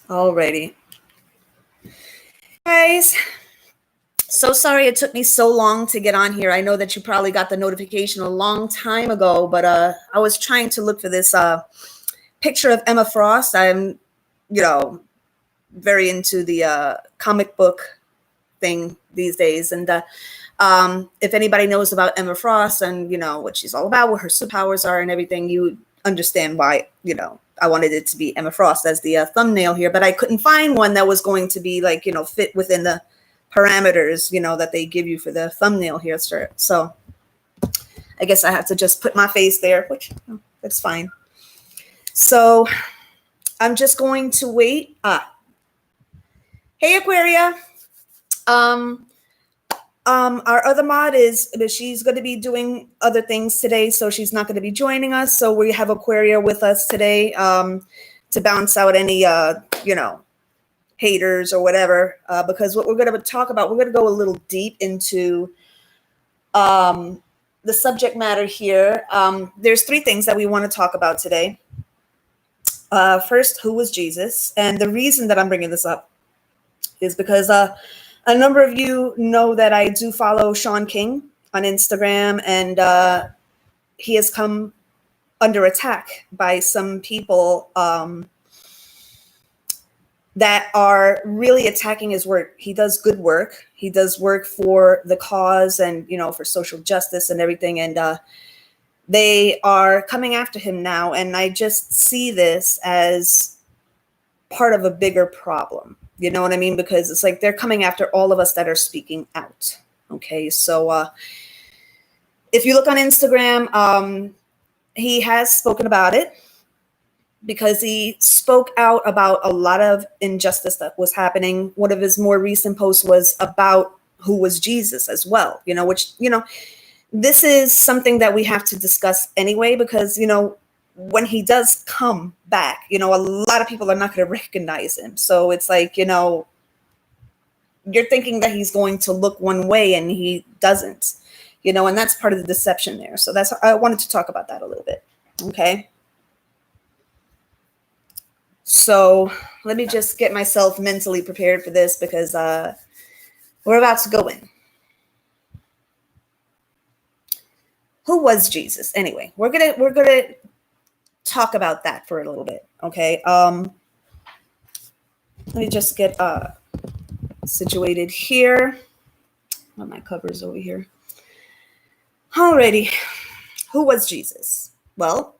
Alrighty. Guys, so sorry it took me so long to get on here. I know that you probably got the notification a long time ago, but I was trying to look for this picture of Emma Frost. I'm, very into the comic book thing these days. And if anybody knows about Emma Frost and, what she's all about, what her superpowers are and everything, you understand why, I wanted it to be Emma Frost as the thumbnail here, but I couldn't find one that was going to be like, fit within the parameters, that they give you for the thumbnail here, sir. So I guess I have to just put my face there, which that's fine. So I'm just going to wait. Hey, Aquaria. Our other mod she's going to be doing other things today, so she's not going to be joining us. So we have Aquaria with us today to bounce out any, haters or whatever. Because what we're going to talk about, we're going to go a little deep into the subject matter here. There's three things that we want to talk about today. First, who was Jesus? And the reason that I'm bringing this up is because a number of you know that I do follow Sean King on Instagram, and he has come under attack by some people that are really attacking his work. He does good work. He does work for the cause and, for social justice and everything. And they are coming after him now. And I just see this as part of a bigger problem. You know what I mean? Because it's like they're coming after all of us that are speaking out. Okay, so if you look on Instagram, he has spoken about it because he spoke out about a lot of injustice that was happening. One of his more recent posts was about who was Jesus as well, which, this is something that we have to discuss anyway, because, when he does come back, a lot of people are not going to recognize him. So it's like, you're thinking that he's going to look one way and he doesn't, and that's part of the deception there. So I wanted to talk about that a little bit. Okay. So let me just get myself mentally prepared for this because we're about to go in. Who was Jesus? Anyway, we're gonna talk about that for a little bit. Okay. Let me just get situated here. My cover's over here. Alrighty. Who was Jesus? Well,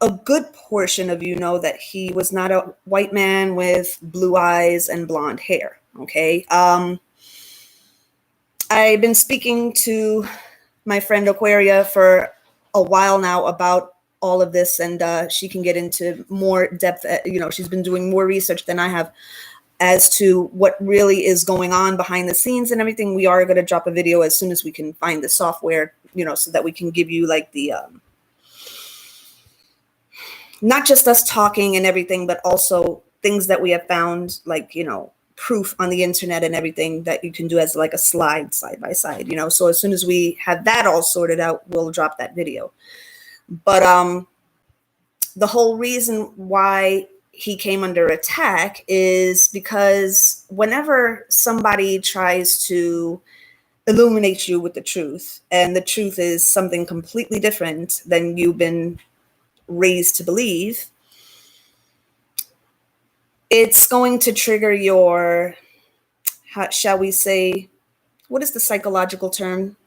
a good portion of you know that he was not a white man with blue eyes and blonde hair. Okay. I've been speaking to my friend Aquaria for a while now about all of this, and she can get into more depth. She's been doing more research than I have as to what really is going on behind the scenes and everything. We are going to drop a video as soon as we can find the software, so that we can give you like the not just us talking and everything, but also things that we have found, like, proof on the internet and everything that you can do as like a slide by side, so as soon as we have that all sorted out, we'll drop that video. But the whole reason why he came under attack is because whenever somebody tries to illuminate you with the truth, and the truth is something completely different than you've been raised to believe, it's going to trigger your, shall we say, what is the psychological term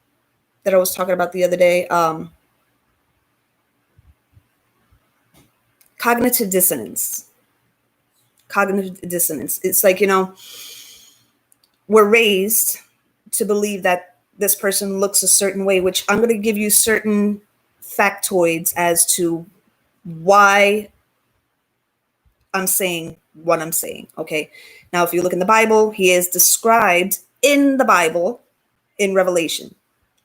that I was talking about the other day? Cognitive dissonance. It's like, we're raised to believe that this person looks a certain way, which I'm going to give you certain factoids as to why I'm saying what I'm saying. Okay. Now, if you look in the Bible, he is described in the Bible in Revelation.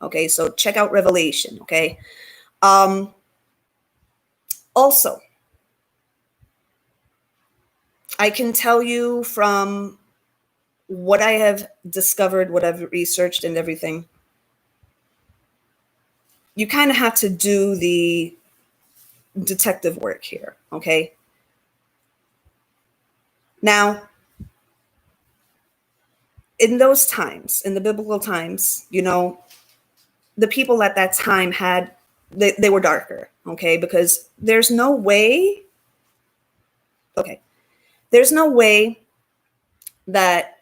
Okay. So check out Revelation. Okay. Also, I can tell you from what I have discovered, what I've researched and everything, you kind of have to do the detective work here. Okay. Now, in those times, in the biblical times, the people at that time they were darker, okay? Because there's no way that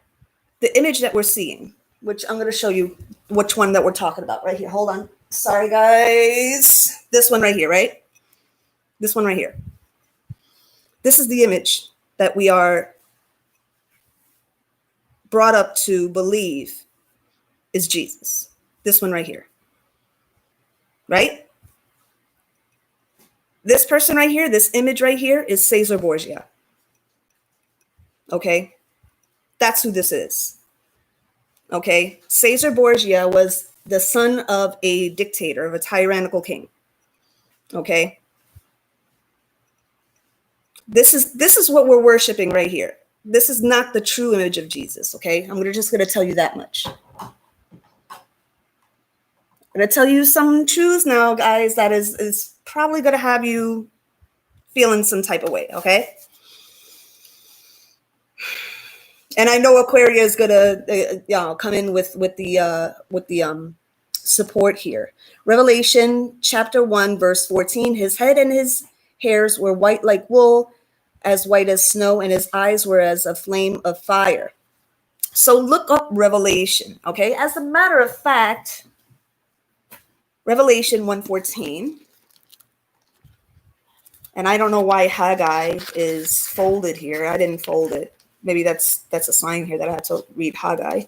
the image that we're seeing, which I'm going to show you which one that we're talking about right here. Hold on. Sorry, guys. This one right here, right? This one right here. This is the image that we are brought up to believe is Jesus. This one right here. Right? This person right here, this image right here is Caesar Borgia. Okay? That's who this is. Okay? Caesar Borgia was the son of a dictator, of a tyrannical king. Okay? This is what we're worshiping right here. This is not the true image of Jesus, okay? I'm just going to tell you that much. I'm going to tell you some truths now, guys, that is probably going to have you feeling some type of way, okay? And I know Aquaria is going to come in with the support here. Revelation chapter 1, verse 14, his head and his hairs were white like wool, as white as snow, and his eyes were as a flame of fire. So look up Revelation, okay? As a matter of fact, Revelation 1:14, and I don't know why Haggai is folded here. I didn't fold it. Maybe that's a sign here that I had to read Haggai.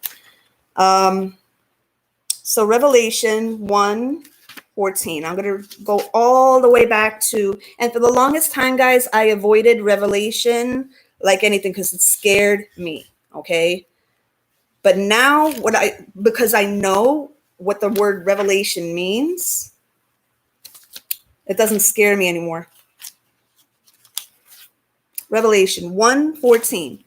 So Revelation 1:14. I'm going to go all the way back to, and for the longest time, guys, I avoided Revelation like anything because it scared me, okay? But now because I know what the word revelation means, it doesn't scare me anymore. Revelation 1:14.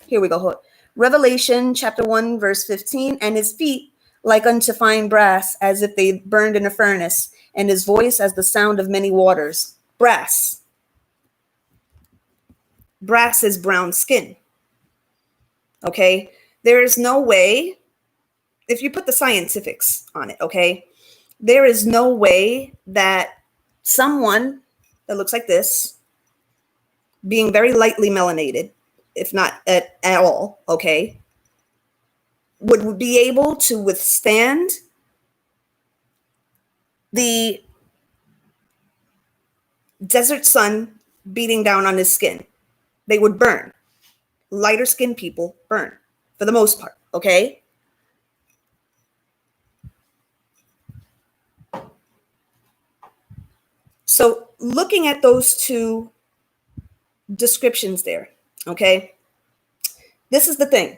Here we go. Revelation chapter 1, verse 15, and his feet like unto fine brass, as if they burned in a furnace, and his voice as the sound of many waters. Brass. Brass is brown skin. Okay? There is no way, if you put the scientifics on it, okay, there is no way that someone that looks like this, being very lightly melanated, if not at all, okay, would be able to withstand the desert sun beating down on his skin. They would burn. Lighter skinned people burn for the most part, okay? So looking at those two descriptions there, okay, this is the thing.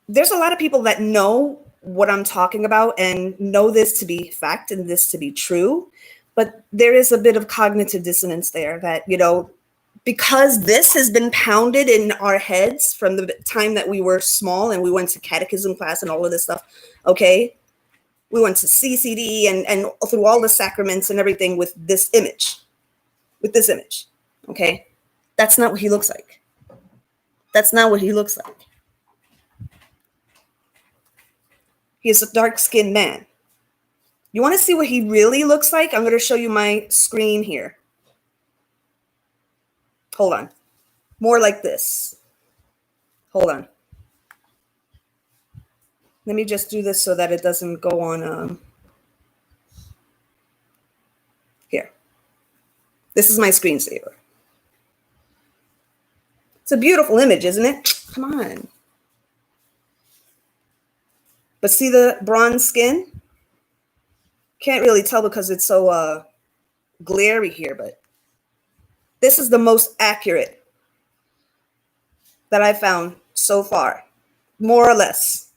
There's a lot of people that know what I'm talking about and know this to be fact and this to be true, but there is a bit of cognitive dissonance there that, because this has been pounded in our heads from the time that we were small and we went to catechism class and all of this stuff, okay? We went to CCD and through all the sacraments and everything with this image, okay? That's not what he looks like. That's not what he looks like. He is a dark-skinned man. You want to see what he really looks like? I'm going to show you my screen here. Hold on. More like this. Hold on. Let me just do this so that it doesn't go on. Here. This is my screensaver. It's a beautiful image, isn't it? Come on. But see the bronze skin? Can't really tell because it's so glary here, but this is the most accurate that I found so far, more or less,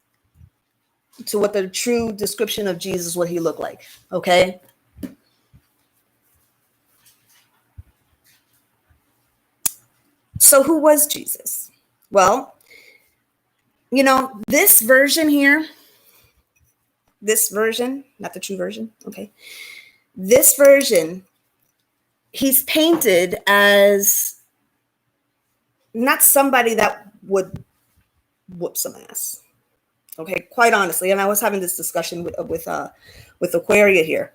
to what the true description of Jesus, what he looked like, okay? So who was Jesus? Well, this version here, this version, not the true version, okay? This version he's painted as not somebody that would whoop some ass. Okay, quite honestly. And I was having this discussion with Aquaria here.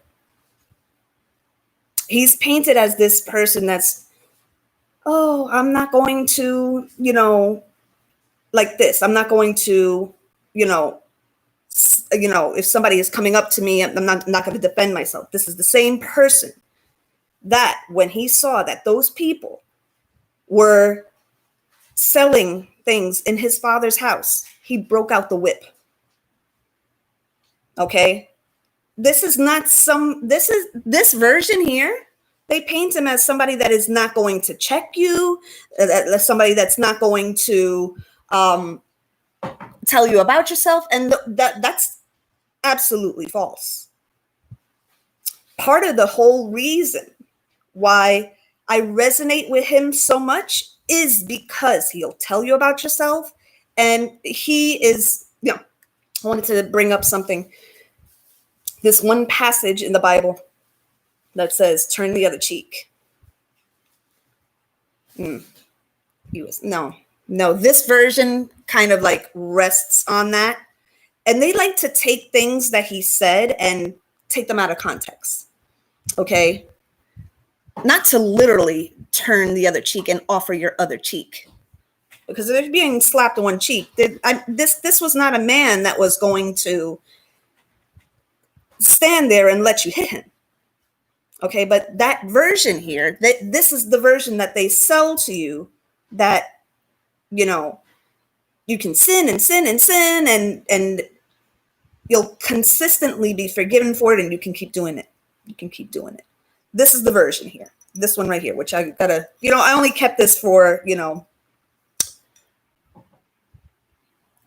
He's painted as this person that's, oh, I'm not going to, like this. I'm not going to, if somebody is coming up to me, I'm not going to defend myself. This is the same person that when he saw that those people were selling things in his father's house, he broke out the whip. Okay. This version here, they paint him as somebody that is not going to check you, somebody that's not going to tell you about yourself. And that's absolutely false. Part of the whole reason why I resonate with him so much is because he'll tell you about yourself. And he is, I wanted to bring up something. This one passage in the Bible that says, turn the other cheek. No, this version kind of like rests on that. And they like to take things that he said and take them out of context. Okay. Not to literally turn the other cheek and offer your other cheek. Because if you're being slapped on one cheek, this was not a man that was going to stand there and let you hit him. Okay, but that version here, this is the version that they sell to you, that you can sin and sin and sin and you'll consistently be forgiven for it, and you can keep doing it. You can keep doing it. This is the version here. This one right here, which I gotta, I only kept this for,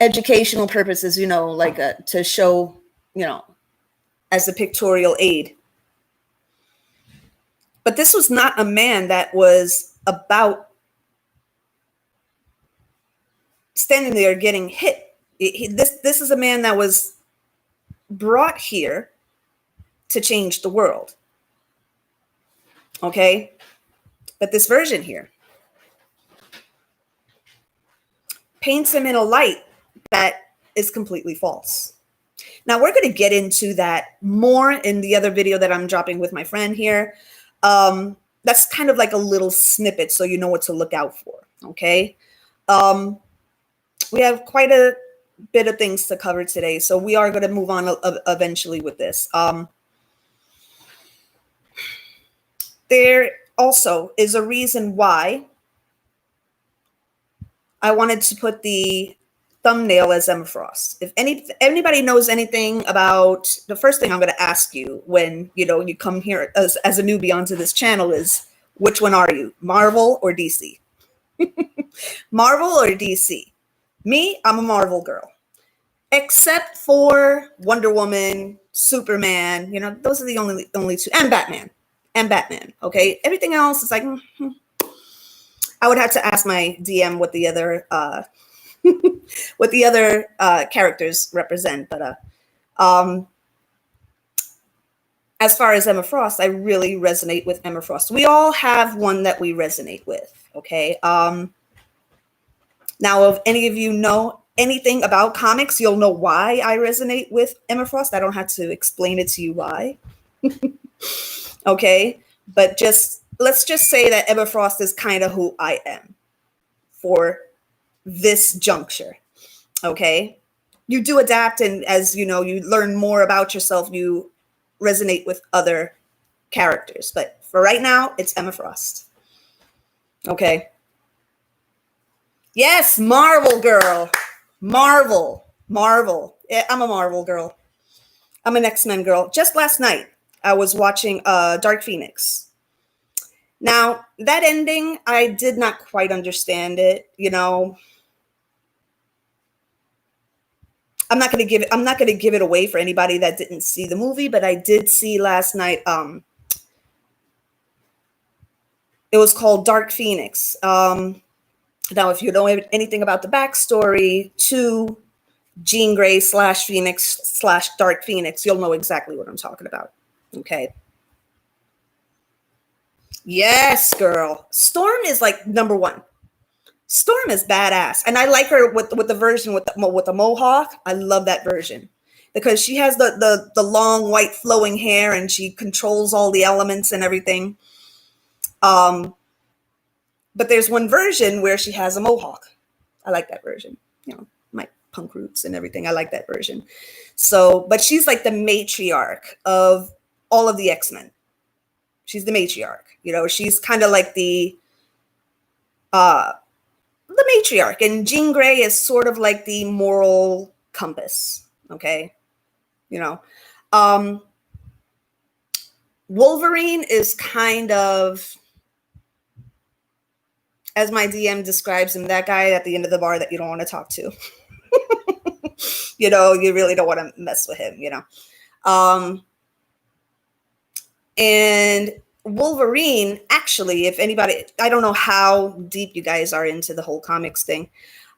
educational purposes, to show, as a pictorial aid. But this was not a man that was about standing there getting hit. This is a man that was brought here to change the world. Okay? But this version here paints him in a light that is completely false. Now, we're going to get into that more in the other video that I'm dropping with my friend here. That's kind of like a little snippet, so you know what to look out for. Okay. We have quite a bit of things to cover today, so we are going to move on eventually with this. There also is a reason why I wanted to put the thumbnail as Emma Frost. If anybody knows anything about, the first thing I'm going to ask you when you come here as a newbie onto this channel is, which one are you, Marvel or DC? Marvel or DC? Me, I'm a Marvel girl, except for Wonder Woman, Superman. Those are the only two, and Batman. Okay, everything else is like, I would have to ask my DM what the other what the other characters represent. But as far as Emma Frost, I really resonate with Emma Frost. We all have one that we resonate with. Okay. Now, if any of you know anything about comics, you'll know why I resonate with Emma Frost. I don't have to explain it to you why. Okay. But let's just say that Emma Frost is kind of who I am for this juncture. Okay. You do adapt, and as you learn more about yourself, you resonate with other characters. But for right now, it's Emma Frost. Okay. Yes, Marvel girl. Marvel. Yeah, I'm a Marvel girl. I'm an X-Men girl. Just last night, I was watching Dark Phoenix. Now, that ending, I did not quite understand it. I'm not going to give it away for anybody that didn't see the movie, but I did see last night. It was called Dark Phoenix. Now, if you know anything about the backstory to Jean Grey / Phoenix / Dark Phoenix, you'll know exactly what I'm talking about. Okay. Yes, girl. Storm is like number one. Storm is badass, and I like her with the version with the mohawk. I love that version because she has the long white flowing hair and she controls all the elements and everything. Um, but there's one version where she has a mohawk. I like that version. You know, my punk roots and everything. I like that version. So, but she's like the matriarch of all of the X-Men. She's the matriarch. You know, she's kind of like uh the matriarch, and Jean Grey is sort of like the moral compass. Okay, you know, um, Wolverine is kind of, as my DM describes him, that guy at the end of the bar that you don't want to talk to. You know, you really don't want to mess with him. You know, and Wolverine, actually, if anybody, I don't know how deep you guys are into the whole comics thing.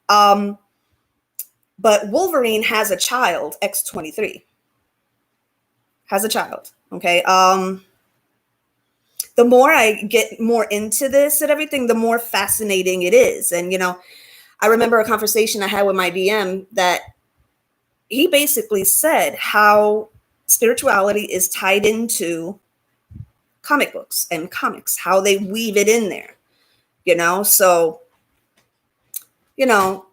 But Wolverine has a child, X-23. Has a child. Okay. The more I get more into this and everything, the more fascinating it is. And, you know, I remember a conversation I had with my DM that he basically said how spirituality is tied into comic books and comics, how they weave it in there, you know? So, you know,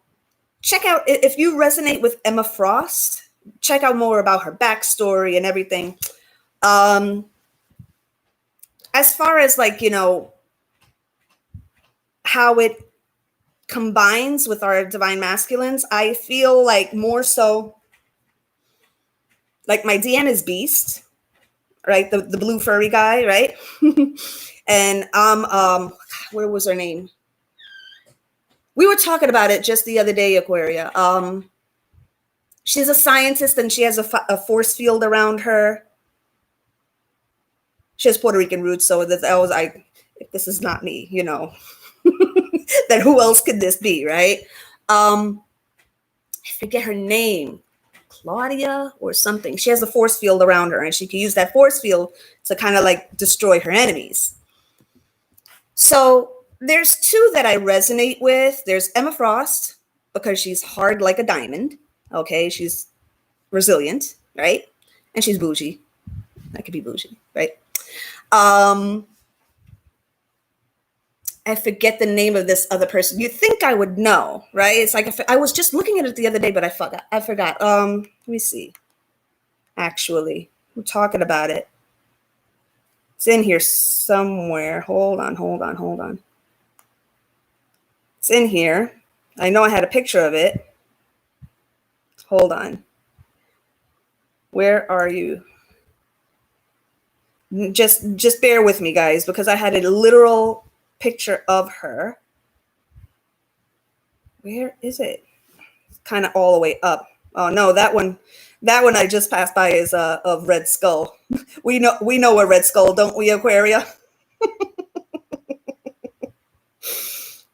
check out, if you resonate with Emma Frost, check out more about her backstory and everything. As far as like, you know, how it combines with our divine masculines, I feel like more so like my DN is Beast, right? The blue furry guy, right? And where was her name? We were talking about it just the other day, Aquaria. She's a scientist and she has a force field around her. She has Puerto Rican roots, so that I was like, if this is not me, you know, then who else could this be, right? I forget her name, Claudia or something. She has a force field around her, and she can use that force field to kind of like destroy her enemies. So there's two that I resonate with. There's Emma Frost, because she's hard like a diamond. Okay, she's resilient, right? And she's bougie. That could be bougie, right? I forget the name of this other person. You think I would know, right? It's like I was just looking at it the other day, but I forgot. Let me see. Actually, we're talking about it. It's in here somewhere. Hold on. It's in here. I know I had a picture of it. Hold on. Where are you? Just bear with me, guys, because I had a literal picture of her. Where is it? It's kind of all the way up. Oh no, that one I just passed by is of Red Skull. We know a Red Skull, don't we, Aquaria?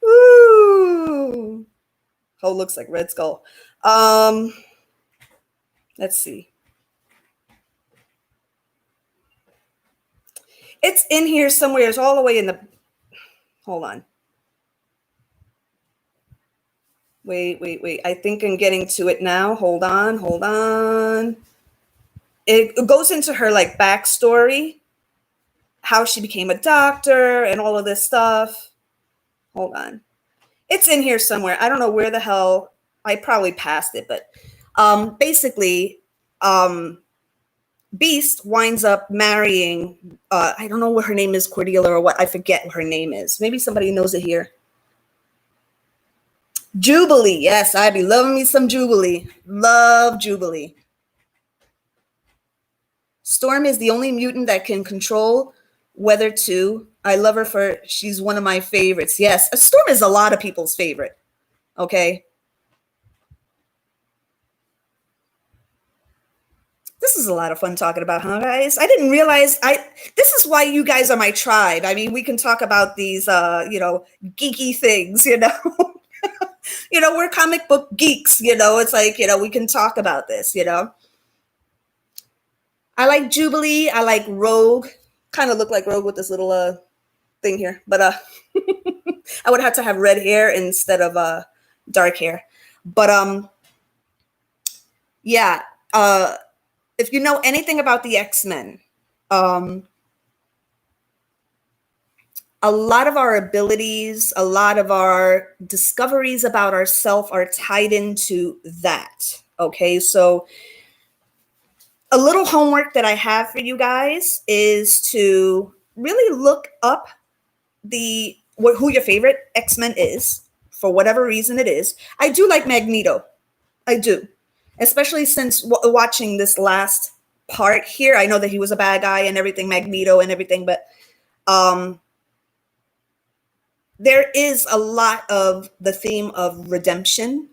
Ooh. Oh, looks like Red Skull. Let's see. It's in here somewhere. It's all the way in the. Hold on. Wait. I think I'm getting to it now. Hold on. It goes into her like backstory, how she became a doctor and all of this stuff. Hold on. It's in here somewhere. I don't know where the hell. I probably passed it, but basically, Beast winds up marrying, I don't know what her name is, Cordelia or what. I forget what her name is. Maybe somebody knows it here. Jubilee. Yes, I be loving me some Jubilee. Love Jubilee. Storm is the only mutant that can control weather too. I love her for, she's one of my favorites. Yes, Storm is a lot of people's favorite. Okay. This is a lot of fun talking about, huh, guys? I didn't realize this is why you guys are my tribe. I mean, we can talk about these, geeky things, you know. You know, we're comic book geeks, you know. It's like, you know, we can talk about this, you know. I like Jubilee. I like Rogue. Kind of look like Rogue with this little thing here, but I would have to have red hair instead of dark hair. But yeah, if you know anything about the X-Men, a lot of our abilities, a lot of our discoveries about ourselves are tied into that. Okay, so a little homework that I have for you guys is to really look up who your favorite X-Men is, for whatever reason it is. I do like Magneto. I do, especially since watching this last part here. I know that he was a bad guy and everything, Magneto and everything, but there is a lot of the theme of redemption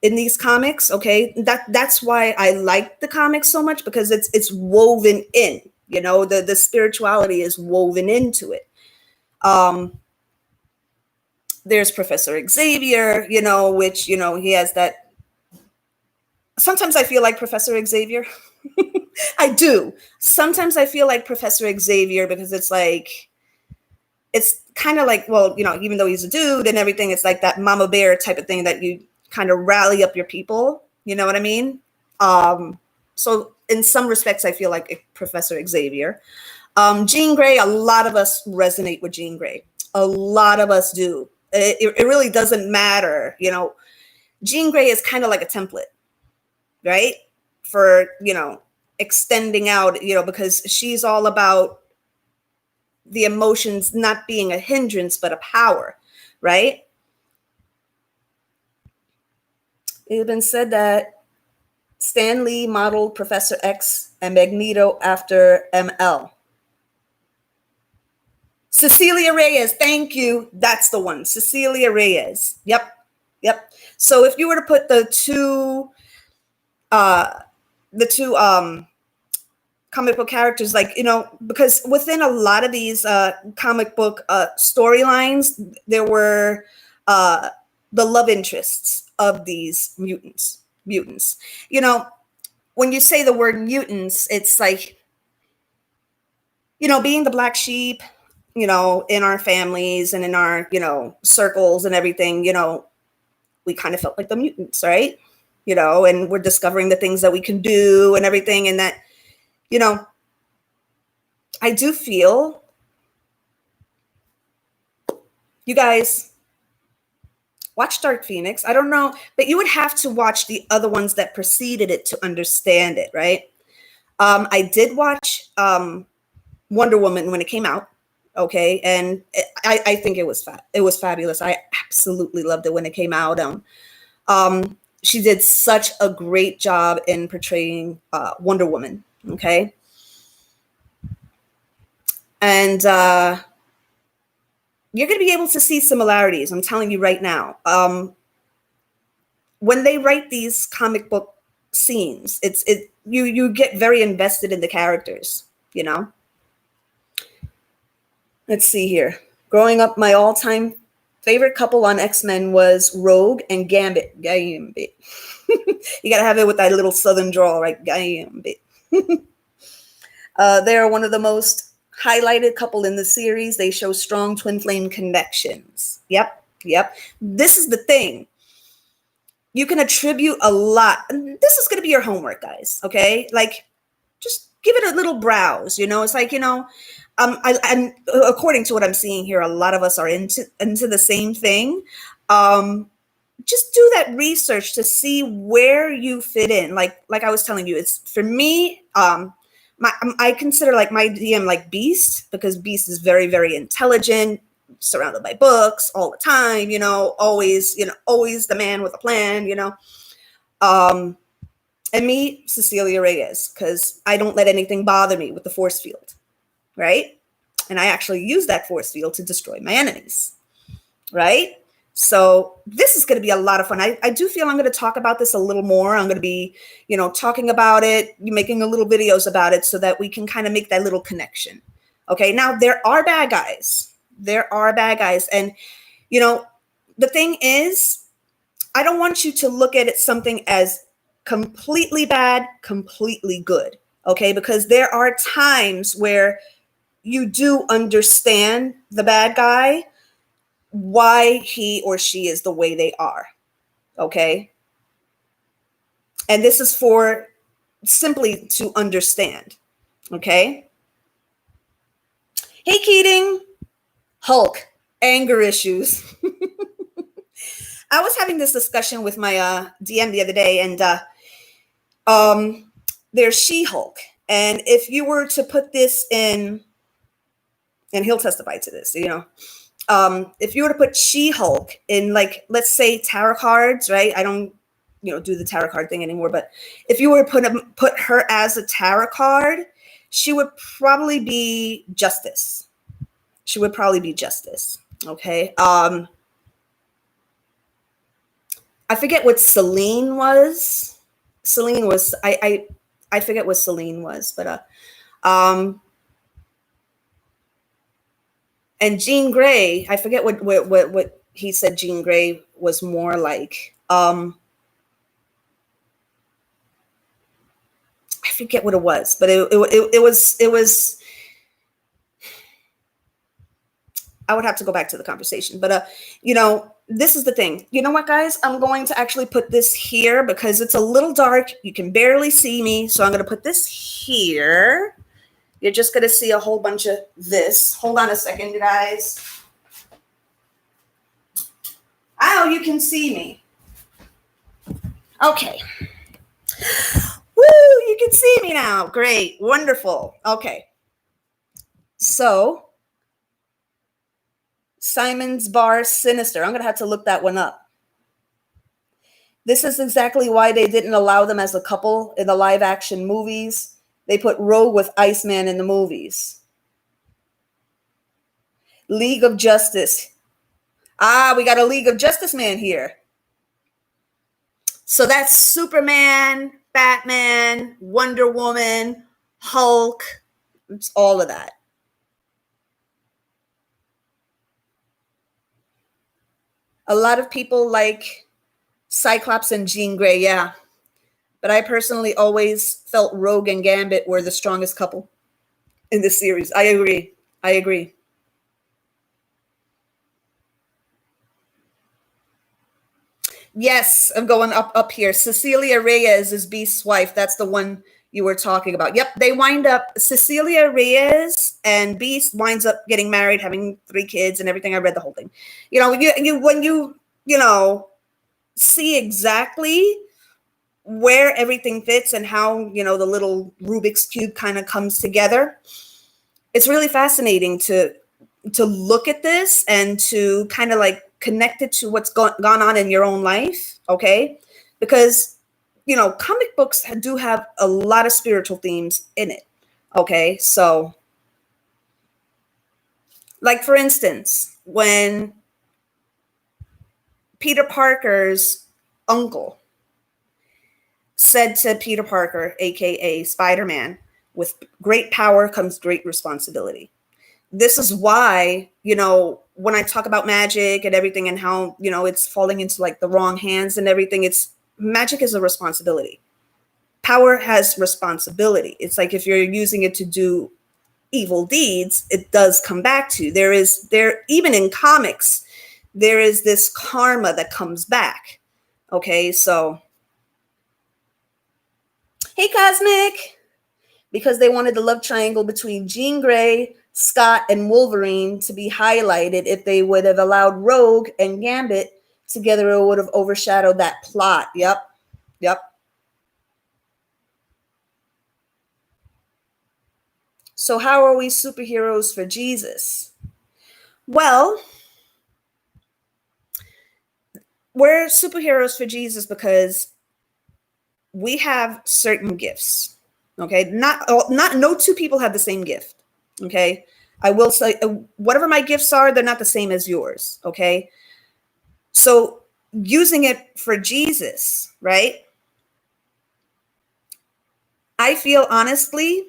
in these comics. Okay, that's why I like the comics so much, because it's woven in. You know, the spirituality is woven into it. There's Professor Xavier, you know, which, you know, he has that. Sometimes I feel like Professor Xavier. I do. Sometimes I feel like Professor Xavier, because it's like, it's kind of like, well, you know, even though he's a dude and everything, it's like that mama bear type of thing that you kind of rally up your people. You know what I mean? So in some respects, I feel like Professor Xavier. Jean Grey, a lot of us resonate with Jean Grey. A lot of us do. It really doesn't matter. You know, Jean Grey is kind of like a template, right? For, you know, extending out, you know, because she's all about the emotions not being a hindrance, but a power, right? It's been said that Stan Lee modeled Professor X and Magneto after ML. Cecilia Reyes, thank you. That's the one, Cecilia Reyes. Yep. So if you were to put the two comic book characters, like, you know, because within a lot of these comic book storylines, there were the love interests of these mutants. You know, when you say the word mutants, it's like, you know, being the black sheep, you know, in our families and in our, you know, circles and everything, you know, we kind of felt like the mutants, right? You know, and we're discovering the things that we can do and everything. And that, you know, I do feel, you guys watch Dark Phoenix. I don't know, but you would have to watch the other ones that preceded it to understand it, right? I did watch Wonder Woman when it came out. Okay, and I think it was fabulous. I absolutely loved it when it came out. She did such a great job in portraying Wonder Woman. Okay, and you're going to be able to see similarities. I'm telling you right now. When they write these comic book scenes, you get very invested in the characters. You know. Let's see here. Growing up, my all-time favorite couple on X-Men was Rogue and Gambit. Gambit. You got to have it with that little southern drawl, right? Gambit. They are one of the most highlighted couple in the series. They show strong twin flame connections. Yep. This is the thing. You can attribute a lot. This is going to be your homework, guys. Okay? Like, just give it a little browse. You know, it's like, you know, I'm according to what I'm seeing here, a lot of us are into the same thing. Just do that research to see where you fit in. Like I was telling you, it's for me. I consider like my DM like Beast, because Beast is very, very intelligent, surrounded by books all the time. You know, always the man with a plan. You know, and me, Cecilia Reyes, because I don't let anything bother me with the force field. Right? And I actually use that force field to destroy my enemies. Right? So this is going to be a lot of fun. I do feel I'm going to talk about this a little more. I'm going to be, you know, talking about it, making a little videos about it so that we can kind of make that little connection. Okay. Now there are bad guys. And, you know, the thing is, I don't want you to look at it something as completely bad, completely good. Okay. Because there are times where you do understand the bad guy, why he or she is the way they are. Okay. And this is for simply to understand. Okay. Hey, Keating. Hulk, anger issues. I was having this discussion with my DM the other day, and there's She-Hulk. And if you were to put this in, and he'll testify to this, if you were to put She-Hulk in, like, let's say tarot cards, right? I don't, do the tarot card thing anymore, but if you were to put her as a tarot card, she would probably be Justice. Okay. I forget what Celine was. I forget what Celine was, but and Jean Grey, I forget what he said Jean Grey was more like. I forget what it was, but it was. I would have to go back to the conversation, but this is the thing. You know what, guys? I'm going to actually put this here because it's a little dark. You can barely see me, so I'm going to put this here. You're just going to see a whole bunch of this. Hold on a second, you guys. Oh, you can see me. Okay. Woo, you can see me now. Great. Wonderful. Okay. So, Simon's Bar Sinister. I'm going to have to look that one up. This is exactly why they didn't allow them as a couple in the live action movies. They put Rogue with Iceman in the movies. League of Justice. We got a League of Justice man here. So that's Superman, Batman, Wonder Woman, Hulk. It's all of that. A lot of people like Cyclops and Jean Grey, yeah. But I personally always felt Rogue and Gambit were the strongest couple in this series. I agree. Yes, I'm going up here. Cecilia Reyes is Beast's wife. That's the one you were talking about. Yep, they wind up, Cecilia Reyes and Beast winds up getting married, having 3 kids and everything. I read the whole thing. When you see exactly where everything fits and how, the little Rubik's Cube kind of comes together, it's really fascinating to look at this and to kind of like connect it to what's gone on in your own life, okay? Because, comic books do have a lot of spiritual themes in it, okay? So, like, for instance, when Peter Parker's uncle said to Peter Parker, aka Spider-Man, with great power comes great responsibility. This is why, when I talk about magic and everything and how, it's falling into like the wrong hands and everything, magic is a responsibility. Power has responsibility. It's like if you're using it to do evil deeds, it does come back to you. Even in comics, there is this karma that comes back. Okay, so hey, Cosmic, because they wanted the love triangle between Jean Grey, Scott, and Wolverine to be highlighted. If they would have allowed Rogue and Gambit together, it would have overshadowed that plot. Yep. So how are we superheroes for Jesus? Well, we're superheroes for Jesus because we have certain gifts. Okay, no 2 people have the same gift. Okay, I will say whatever my gifts are, they're not the same as yours. Okay, so using it for Jesus, right? I feel honestly,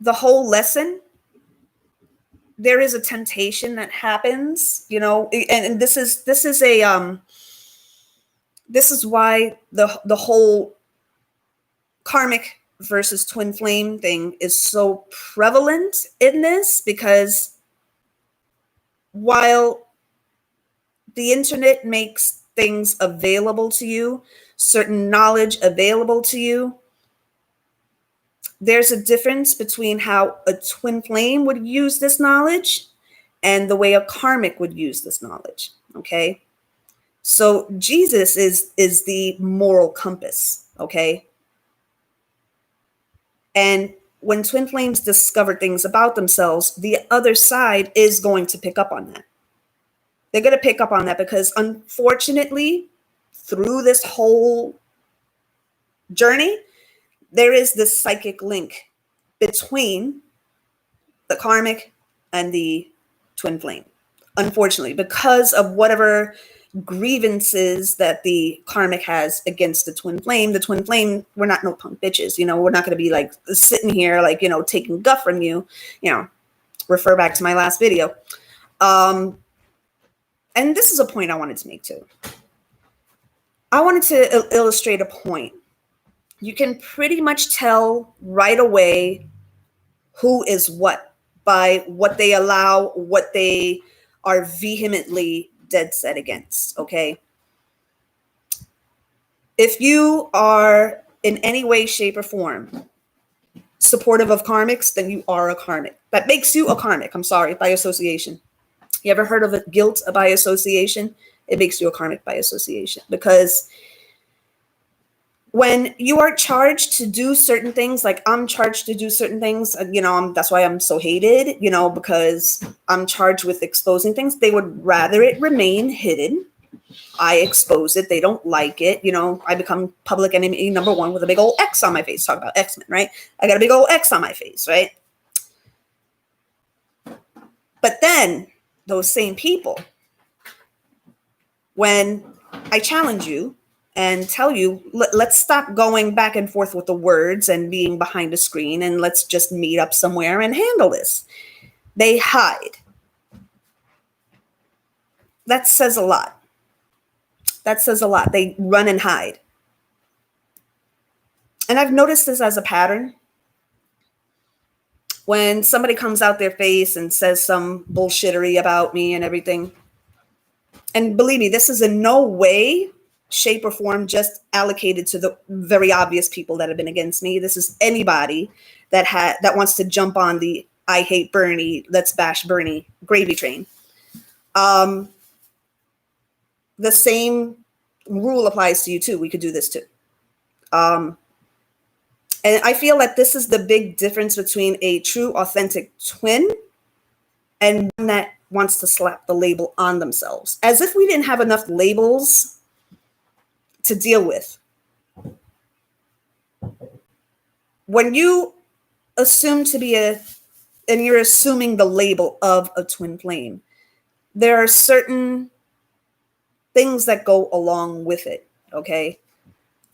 the whole lesson, there is a temptation that happens, and this is why the whole karmic versus twin flame thing is so prevalent in this because while the internet makes things available to you, certain knowledge available to you, there's a difference between how a twin flame would use this knowledge and the way a karmic would use this knowledge. Okay. So Jesus is the moral compass. Okay. And when twin flames discover things about themselves, the other side is going to pick up on that. They're going to pick up on that because unfortunately, through this whole journey, there is this psychic link between the karmic and the twin flame. Unfortunately, because of whatever grievances that the karmic has against the twin flame, we're not no punk bitches. We're not going to be like sitting here, like, taking guff from you, refer back to my last video. And this is a point I wanted to make too. I wanted to illustrate a point. You can pretty much tell right away who is what by what they allow, what they are vehemently dead set against, okay? If you are in any way, shape, or form supportive of karmics, then you are a karmic. That makes you a karmic, I'm sorry, by association. You ever heard of a guilt by association? It makes you a karmic by association because when you are charged to do certain things, like I'm charged to do certain things, that's why I'm so hated, because I'm charged with exposing things. They would rather it remain hidden. I expose it. They don't like it. I become public enemy number one with a big old X on my face. Talk about X-Men, right? I got a big old X on my face, right? But then those same people, when I challenge you and tell you, let's stop going back and forth with the words and being behind a screen and let's just meet up somewhere and handle this. They hide. That says a lot. That says a lot. They run and hide. And I've noticed this as a pattern. When somebody comes out their face and says some bullshittery about me and everything, and believe me, this is in no way, shape, or form just allocated to the very obvious people that have been against me. This is anybody that wants to jump on the I hate Bernie, let's bash Bernie gravy train. The same rule applies to you too. We could do this too. And I feel that this is the big difference between a true, authentic twin and one that wants to slap the label on themselves, as if we didn't have enough labels to deal with. When you assume to be and you're assuming the label of a twin flame, there are certain things that go along with it, okay?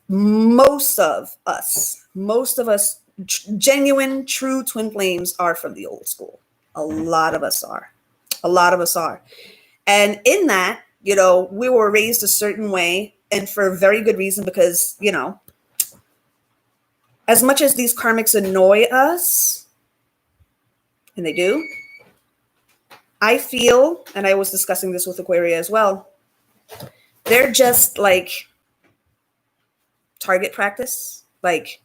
Most of us, genuine, true twin flames are from the old school. A lot of us are. And in that, we were raised a certain way, and for a very good reason, because, as much as these karmics annoy us, and they do, I feel, and I was discussing this with Aquaria as well, they're just like target practice, like,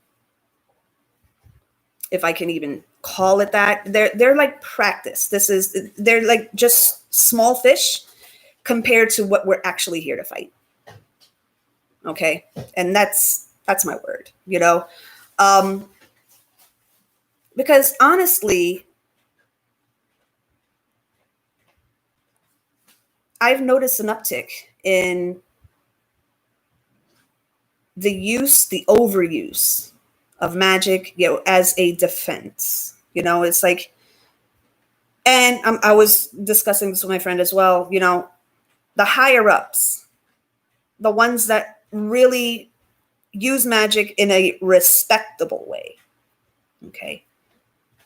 if I can even call it that. They're like practice. They're like just small fish compared to what we're actually here to fight. Okay. And that's my word, because honestly, I've noticed an uptick in the overuse of magic, as a defense. It's like, and I was discussing this with my friend as well, the higher ups, the ones that really use magic in a respectable way, okay,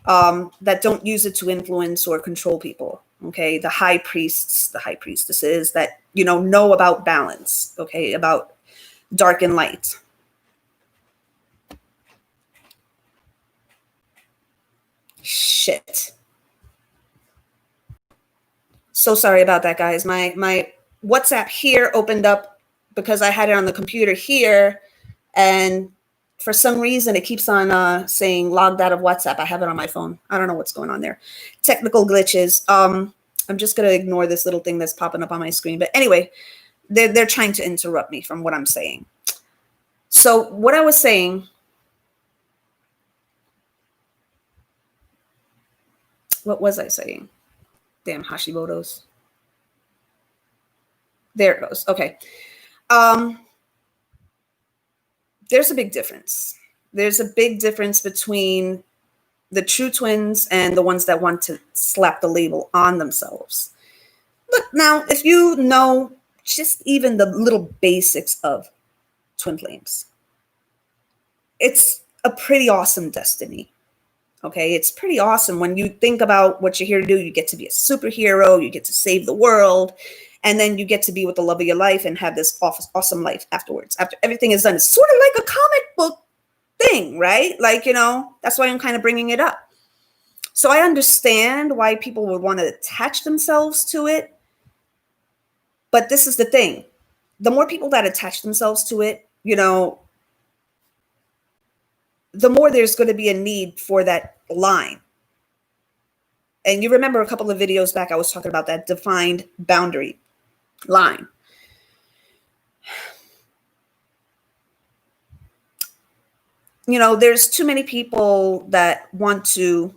that don't use it to influence or control people, okay, the high priests, the high priestesses that, know about balance, okay, about dark and light. Shit. So sorry about that, guys. My WhatsApp here opened up because I had it on the computer here, and for some reason it keeps on saying logged out of WhatsApp. I have it on my phone. I don't know what's going on there. Technical glitches. I'm just gonna ignore this little thing that's popping up on my screen. But anyway, they're trying to interrupt me from what I'm saying. So what I was saying, what was I saying? Damn Hashimoto's. There it goes. Okay. There's a big difference. There's a big difference between the true twins and the ones that want to slap the label on themselves. Look, now, if you know just even the little basics of twin flames, it's a pretty awesome destiny. Okay, it's pretty awesome when you think about what you're here to do. You get to be a superhero, you get to save the world, and then you get to be with the love of your life and have this awesome life afterwards. After everything is done, it's sort of like a comic book thing, right? Like, you know, that's why I'm kind of bringing it up. So I understand why people would want to attach themselves to it. But this is the thing. The more people that attach themselves to it, you know, the more there's going to be a need for that line. And you remember a couple of videos back, I was talking about that defined boundary line. You know, there's too many people that want to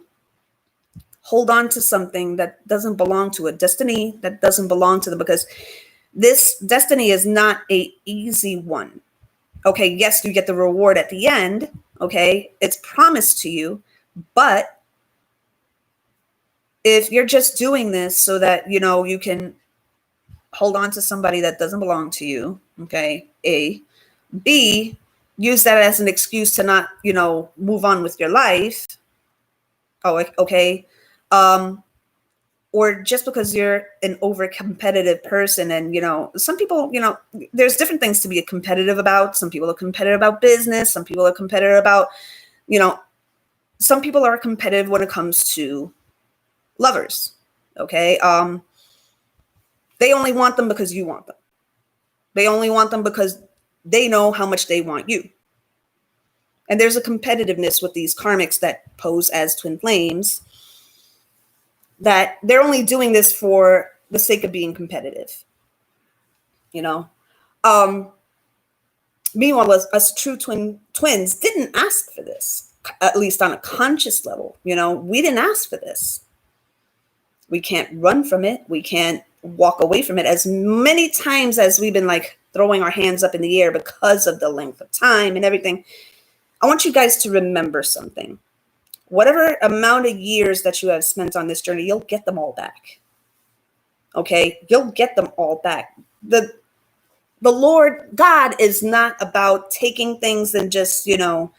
hold on to something that doesn't belong to a destiny that doesn't belong to them, because this destiny is not an easy one. Okay, yes, you get the reward at the end. Okay, it's promised to you, but if you're just doing this so that, you know, you can hold on to somebody that doesn't belong to you, okay, A. B, use that as an excuse to not, you know, move on with your life. Oh, okay. Or just because you're an over competitive person, and, you know, some people, you know, there's different things to be competitive about. Some people are competitive about business. Some people are competitive about, you know, some people are competitive when it comes to lovers. Okay. They only want them because you want them. They only want them because they know how much they want you. And there's a competitiveness with these karmics that pose as twin flames, that they're only doing this for the sake of being competitive, you know. Meanwhile, us true twins didn't ask for this, at least on a conscious level. You know, we didn't ask for this. We can't run from it. We can't walk away from it. As many times as we've been like throwing our hands up in the air because of the length of time and everything, I want you guys to remember something. Whatever amount of years that you have spent on this journey, you'll get them all back. Okay? You'll get them all back. The Lord God is not about taking things and just, you know,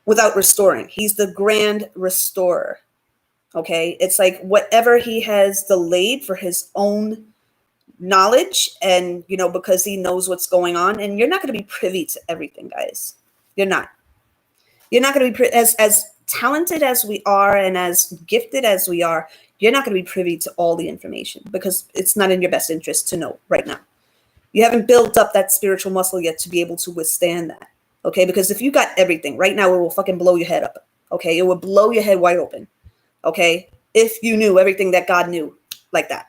without restoring. He's the grand restorer. Okay? It's like whatever he has delayed for his own knowledge, and, you know, because he knows what's going on, and you're not going to be privy to everything, guys. You're not. You're not going to be as talented as we are and as gifted as we are. You're not going to be privy to all the information because it's not in your best interest to know right now. You haven't built up that spiritual muscle yet to be able to withstand that. Okay, because if you got everything right now, it will fucking blow your head up. Okay, it will blow your head wide open. Okay, if you knew everything that God knew like that.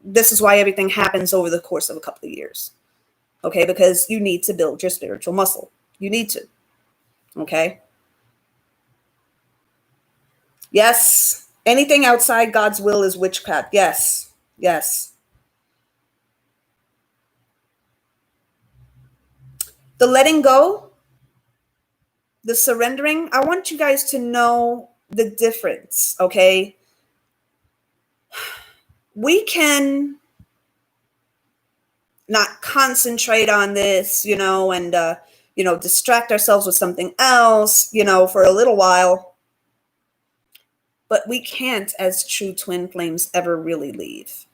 This is why everything happens over the course of a couple of years. Okay, because you need to build your spiritual muscle. You need to. Okay. Yes. Anything outside God's will is witchcraft. Yes. Yes. The letting go, the surrendering, I want you guys to know the difference. Okay. We can not concentrate on this, you know, and, you know, distract ourselves with something else, you know, for a little while. But we can't, as true twin flames, ever really leave.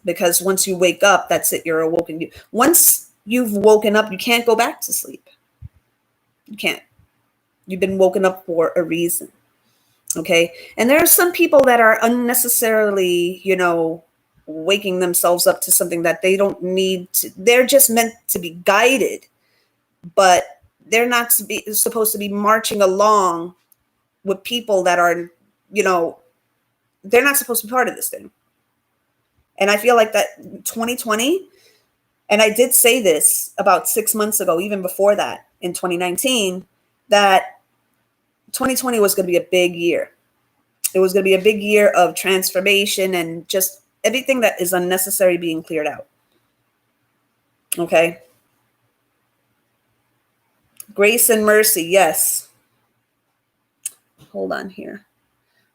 Because once you wake up, that's it. You're awoken. Once you've woken up, you can't go back to sleep. You can't. You've been woken up for a reason. Okay. And there are some people that are unnecessarily, waking themselves up to something that they don't need to. They're just meant to be guided, but they're not supposed to be marching along with people that are, they're not supposed to be part of this thing. And I feel like that 2020, and I did say this about 6 months ago, even before that in 2019, that 2020 was going to be a big year. It was going to be a big year of transformation and just everything that is unnecessary being cleared out. Okay. Grace and mercy. Yes. Hold on here.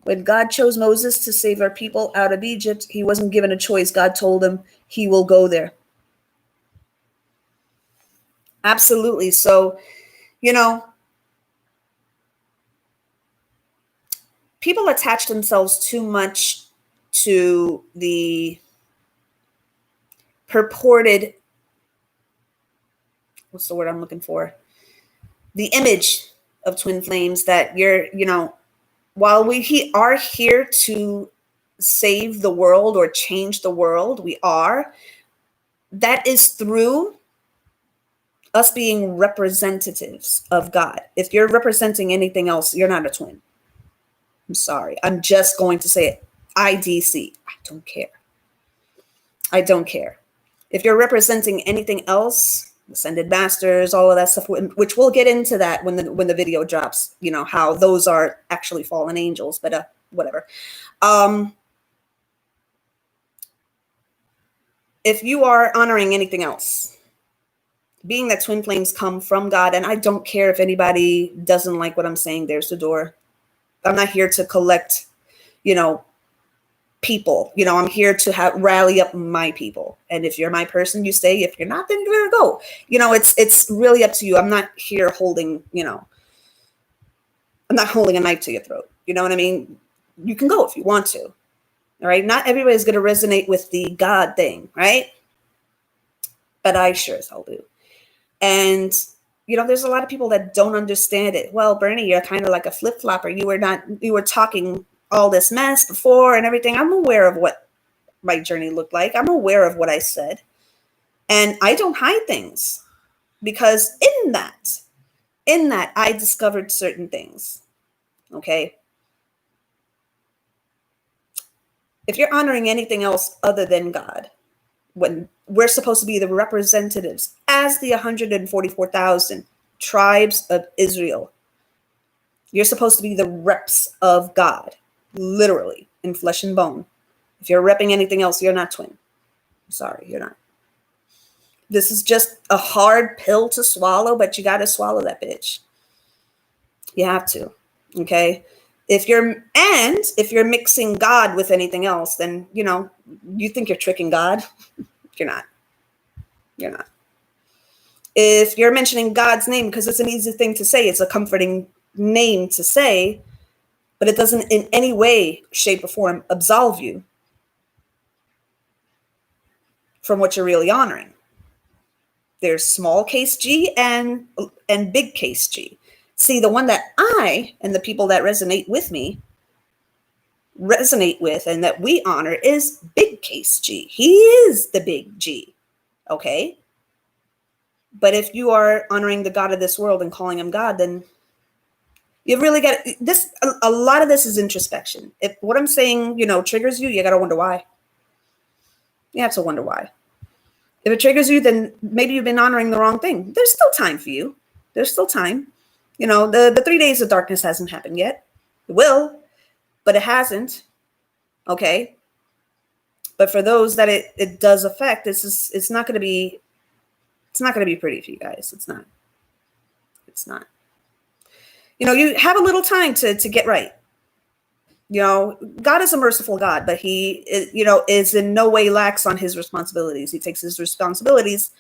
When God chose Moses to save our people out of Egypt, he wasn't given a choice. God told him he will go there. Absolutely. So, people attach themselves too much to the purported, what's the word I'm looking for? The image of twin flames that while we are here to save the world or change the world, that is through us being representatives of God. If you're representing anything else, you're not a twin. I'm sorry. I'm just going to say it. IDC. I don't care. I don't care. If you're representing anything else, ascended masters, all of that stuff, which we'll get into that when the video drops, how those are actually fallen angels, but whatever. If you are honoring anything else, being that twin flames come from God, and I don't care if anybody doesn't like what I'm saying, there's the door. I'm not here to collect, people. I'm here to rally up my people. And if you're my person, you stay. If you're not, then you're gonna go. It's really up to you. I'm not here holding, I'm not holding a knife to your throat. You know what I mean? You can go if you want to. All right. Not everybody's going to resonate with the God thing, right? But I sure as hell do. And, there's a lot of people that don't understand it. Well, Bernie, you're kind of like a flip-flopper. You were talking all this mess before and everything. I'm aware of what my journey looked like. I'm aware of what I said. And I don't hide things because in that, I discovered certain things. Okay. If you're honoring anything else other than God, when we're supposed to be the representatives as the 144,000 tribes of Israel, you're supposed to be the reps of God, literally in flesh and bone. If you're repping anything else, you're not twin. I'm sorry, you're not. This is just a hard pill to swallow, but you got to swallow that bitch. You have to. Okay. If you're mixing God with anything else, then, you think you're tricking God. You're not. You're not. If you're mentioning God's name, because it's an easy thing to say, it's a comforting name to say, but it doesn't in any way, shape, or form absolve you from what you're really honoring. There's small case G and big case G. See, the one that I and the people that resonate with and that we honor is big case G. He is the big G. Okay. But if you are honoring the God of this world and calling him God, then you've really got this. A lot of this is introspection. If what I'm saying, triggers you, you got to wonder why. You have to wonder why. If it triggers you, then maybe you've been honoring the wrong thing. There's still time for you. There's still time. The 3 days of darkness hasn't happened yet. It will, but it hasn't. Okay. But for those that it does affect, it's not going to be pretty for you guys. It's not. It's not. You have a little time to get right. God is a merciful God, but he, is in no way lax on his responsibilities. He takes his responsibilities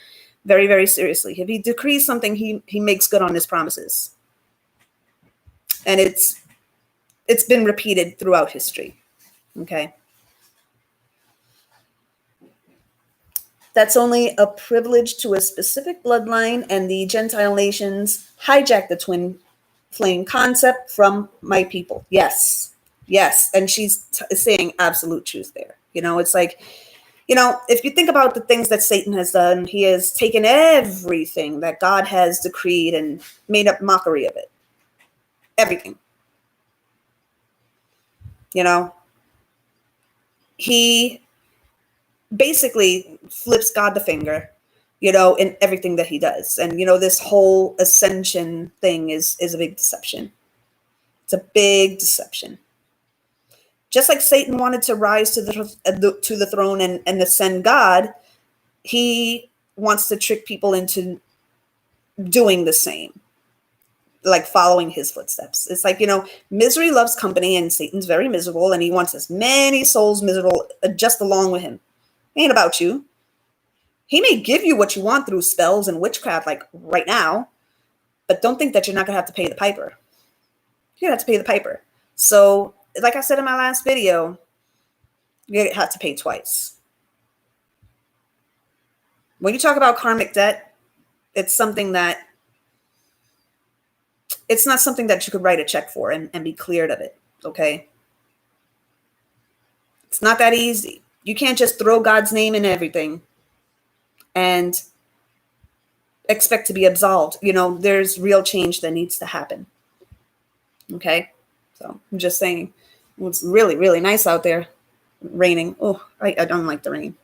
very, very seriously. If he decrees something, he makes good on his promises. And it's been repeated throughout history. Okay. That's only a privilege to a specific bloodline, and the Gentile nations hijack the twin flame concept from my people. Yes. Yes. And she's saying absolute truth there. It's like, if you think about the things that Satan has done, he has taken everything that God has decreed and made up mockery of it. Everything. He basically flips God the finger, in everything that he does. And, this whole ascension thing is a big deception. It's a big deception. Just like Satan wanted to rise to the throne and ascend God, he wants to trick people into doing the same, like following his footsteps. It's like, misery loves company, and Satan's very miserable, and he wants as many souls miserable just along with him. It ain't about you. He may give you what you want through spells and witchcraft, like right now, but don't think that you're not going to have to pay the piper. You're going to have to pay the piper. So, like I said in my last video, you have to pay twice. When you talk about karmic debt, it's not something that you could write a check for and be cleared of it, okay? It's not that easy. You can't just throw God's name in everything and expect to be absolved. There's real change that needs to happen, okay? So I'm just saying, it's really, really nice out there. Raining. Oh, I don't like the rain.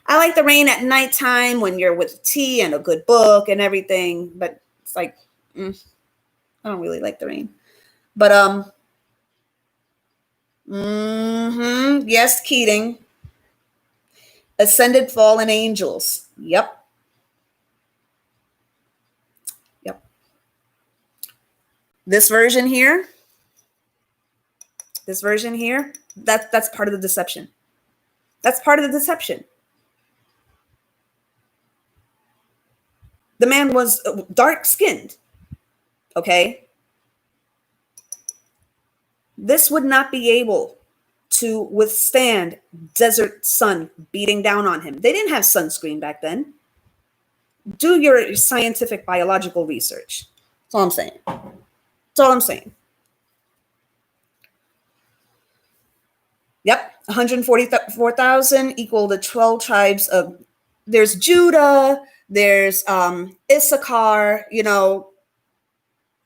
I like the rain at nighttime when you're with tea and a good book and everything, but it's like, I don't really like the rain. But yes, Keating. Ascended fallen angels. Yep. This version here, that's part of the deception. That's part of the deception. The man was dark-skinned, okay? This would not be able to withstand desert sun beating down on him. They didn't have sunscreen back then. Do your scientific biological research. That's all I'm saying. That's all I'm saying. Yep, 144,000 equal the 12 tribes of, there's Judah, there's Issachar,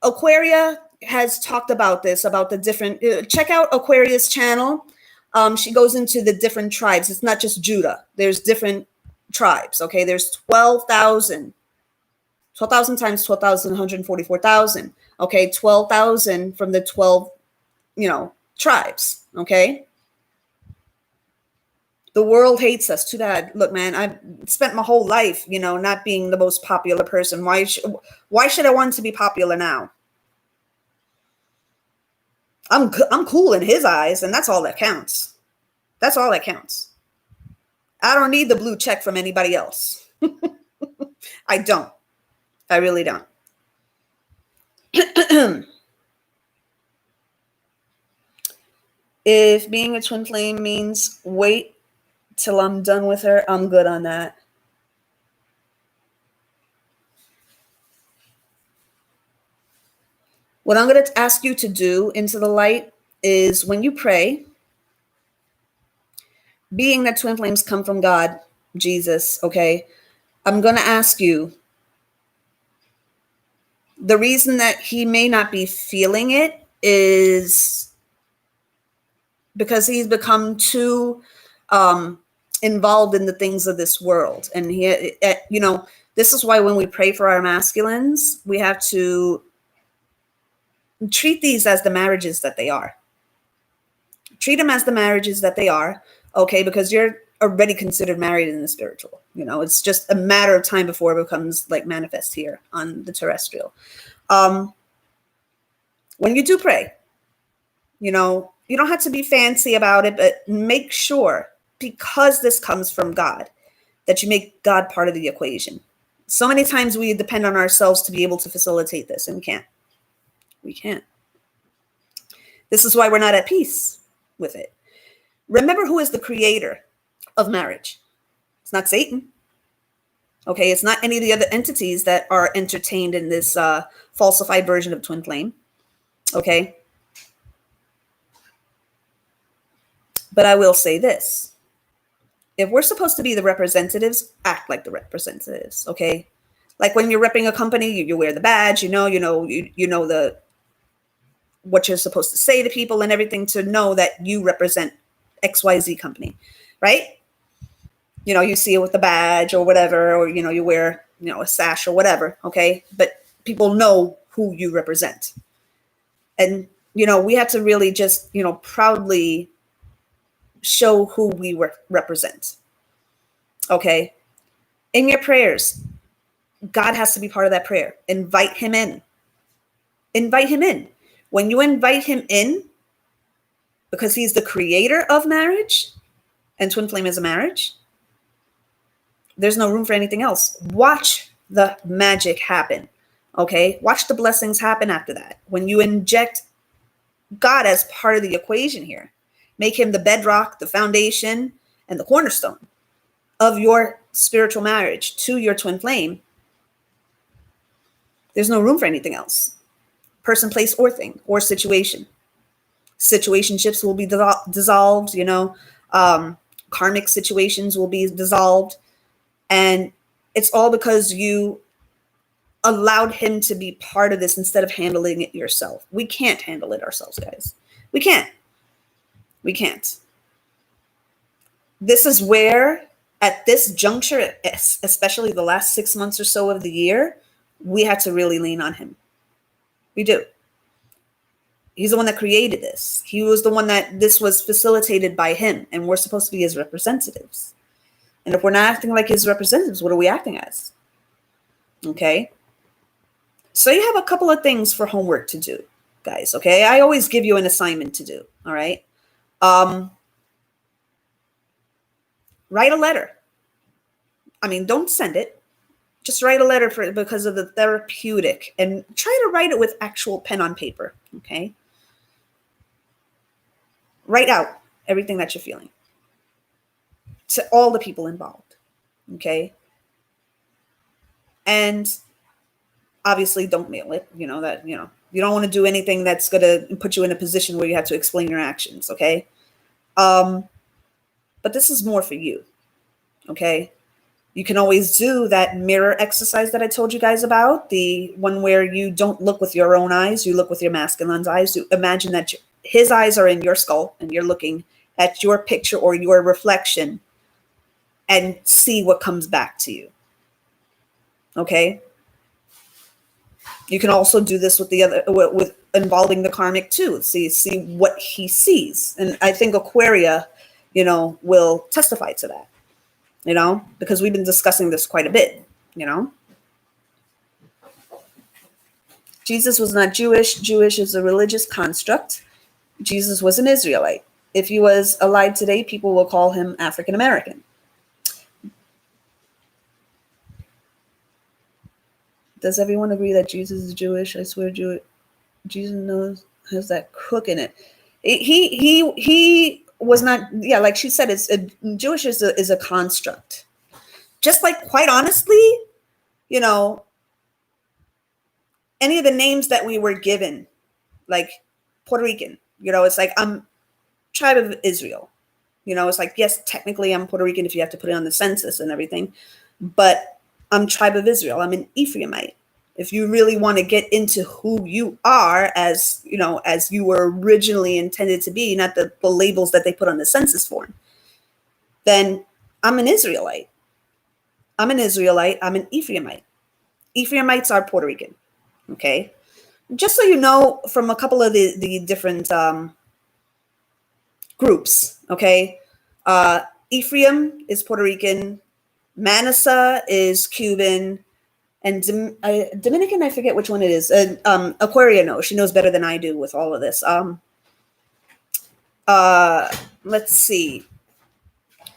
Aquaria has talked about this, about the different, check out Aquaria's channel. She goes into the different tribes. It's not just Judah. There's different tribes, okay? There's 12,000 times 12,000, 144,000, okay? 12,000 from the 12, tribes, okay? The world hates us. Too bad. Look, man, I've spent my whole life, not being the most popular person. Why should I want to be popular now? I'm cool in his eyes, and that's all that counts. That's all that counts. I don't need the blue check from anybody else. I don't. I really don't. If being a twin flame means wait till I'm done with her, I'm good on that. What I'm going to ask you to do into the light is, when you pray, being that twin flames come from God, Jesus, okay, I'm going to ask you, the reason that he may not be feeling it is because he's become too involved in the things of this world. And this is why when we pray for our masculines, we have to treat these as the marriages that they are. Treat them as the marriages that they are, okay? Because you're already considered married in the spiritual. It's just a matter of time before it becomes like manifest here on the terrestrial. When you do pray, you don't have to be fancy about it, but make sure, because this comes from God, that you make God part of the equation. So many times we depend on ourselves to be able to facilitate this, and we can't. We can't. This is why we're not at peace with it. Remember who is the creator of marriage. It's not Satan. Okay, it's not any of the other entities that are entertained in this falsified version of twin flame. Okay. But I will say this. If we're supposed to be the representatives, act like the representatives. Okay. Like when you're repping a company, you wear the badge, you know the what you're supposed to say to people and everything to know that you represent XYZ company, right? You see it with the badge or whatever, or, you wear, a sash or whatever. Okay. But people know who you represent. And, we have to really just, proudly show who we represent. Okay. In your prayers, God has to be part of that prayer. Invite him in. Invite him in. When you invite him in, because he's the creator of marriage, and twin flame is a marriage, there's no room for anything else. Watch the magic happen. Okay. Watch the blessings happen after that. When you inject God as part of the equation here, make him the bedrock, the foundation, and the cornerstone of your spiritual marriage to your twin flame, there's no room for anything else. Person, place, or thing, or situation. Situationships will be dissolved, karmic situations will be dissolved. And it's all because you allowed him to be part of this instead of handling it yourself. We can't handle it ourselves, guys. We can't. We can't. This is where, at this juncture, especially the last 6 months or so of the year, we had to really lean on him. We do. He's the one that created this. He was the one that this was facilitated by him, and we're supposed to be his representatives. And if we're not acting like his representatives, what are we acting as? Okay. So you have a couple of things for homework to do, guys. Okay. I always give you an assignment to do. All right. Write a letter. I mean, don't send it. Just write a letter because of the therapeutic, and try to write it with actual pen on paper. Okay. Write out everything that you're feeling to all the people involved. Okay. And obviously don't mail it. You don't want to do anything that's going to put you in a position where you have to explain your actions. Okay. But this is more for you. Okay. You can always do that mirror exercise that I told you guys about, the one where you don't look with your own eyes, you look with your masculine's eyes. You imagine that his eyes are in your skull and you're looking at your picture or your reflection, and see what comes back to you. Okay. You can also do this with involving the karmic too. See what he sees. And I think Aquaria, will testify to that, because we've been discussing this quite a bit, Jesus was not Jewish. Jewish is a religious construct. Jesus was an Israelite. If he was alive today, people will call him African American. Does everyone agree that Jesus is Jewish? I swear, Jesus has that cook in it. He was not. Yeah, like she said, Jewish is a construct. Just like, quite honestly, any of the names that we were given, like Puerto Rican, it's like, I'm tribe of Israel. It's like, yes, technically I'm Puerto Rican if you have to put it on the census and everything, but I'm tribe of Israel. I'm an Ephraimite. If you really want to get into who you are as you were originally intended to be, not the labels that they put on the census form, then I'm an Israelite. I'm an Israelite. I'm an Ephraimite. Ephraimites are Puerto Rican. Okay. Just so you know, from a couple of the different groups. Okay. Ephraim is Puerto Rican. Manasseh is Cuban. And Dominican, I forget which one it is. Aquaria knows. She knows better than I do with all of this. Let's see.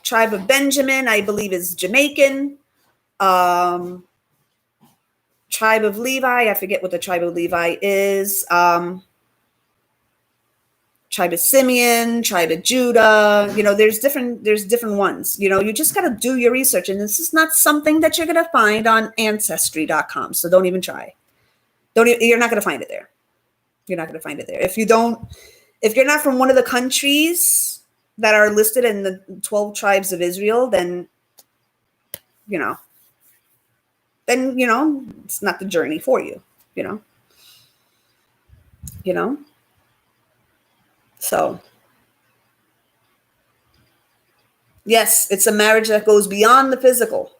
Tribe of Benjamin, I believe, is Jamaican. Tribe of Levi, I forget what the tribe of Levi is. Tribe of Simeon, tribe of Judah. There's different ones. You just got to do your research, and this is not something that you're going to find on ancestry.com. So don't even try. You're not going to find it there. You're not going to find it there. If you're not from one of the countries that are listed in the 12 tribes of Israel, then, it's not the journey for you, So, yes, it's a marriage that goes beyond the physical.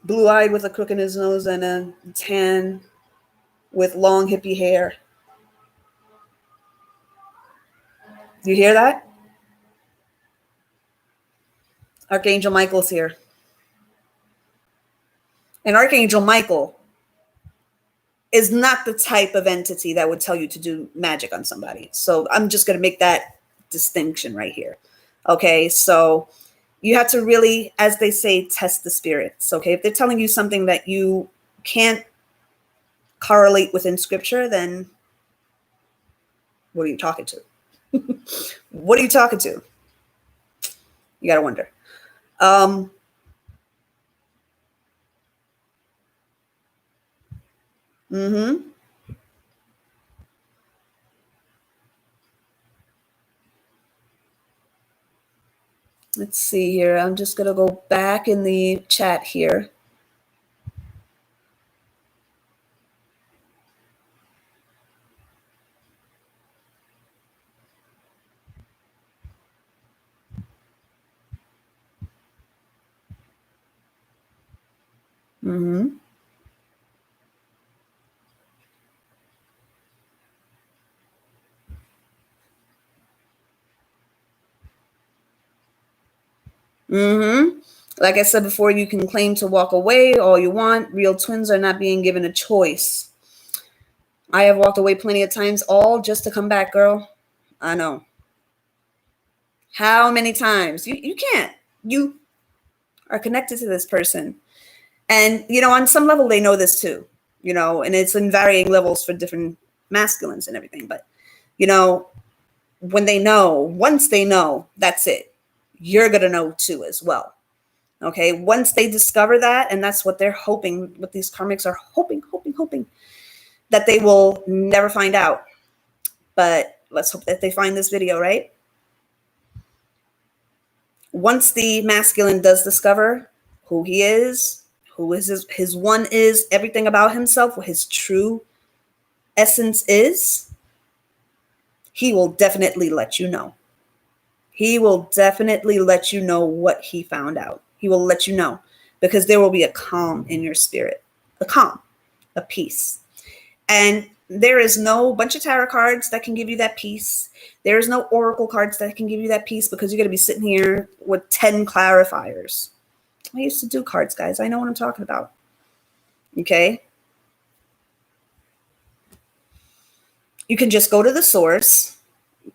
Blue-eyed with a crook in his nose and a tan with long hippie hair. Do you hear that? Archangel Michael's here. And Archangel Michael is not the type of entity that would tell you to do magic on somebody. So I'm just going to make that distinction right here. Okay, so you have to really, as they say, test the spirits. Okay, if they're telling you something that you can't correlate within scripture, then what are you talking to? What are you talking to? You got to wonder. Let's see here. I'm just going to go back in the chat here. Like I said before, you can claim to walk away all you want. Real twins are not being given a choice. I have walked away plenty of times, all just to come back, girl. I know. How many times? You can't. You are connected to this person. And, on some level, they know this too, and it's in varying levels for different masculines and everything. But, once they know, that's it. You're going to know too as well. Okay. Once they discover that, and that's what they're hoping, what these karmics are hoping that they will never find out. But let's hope that they find this video, right? Once the masculine does discover who he is, who is his one is, everything about himself, what his true essence is, he will definitely let you know. He will definitely let you know what he found out. He will let you know, because there will be a calm in your spirit, a calm, a peace. And there is no bunch of tarot cards that can give you that peace. There is no oracle cards that can give you that peace, because you're going to be sitting here with 10 clarifiers. I used to do cards, guys. I know what I'm talking about. Okay. You can just go to the source.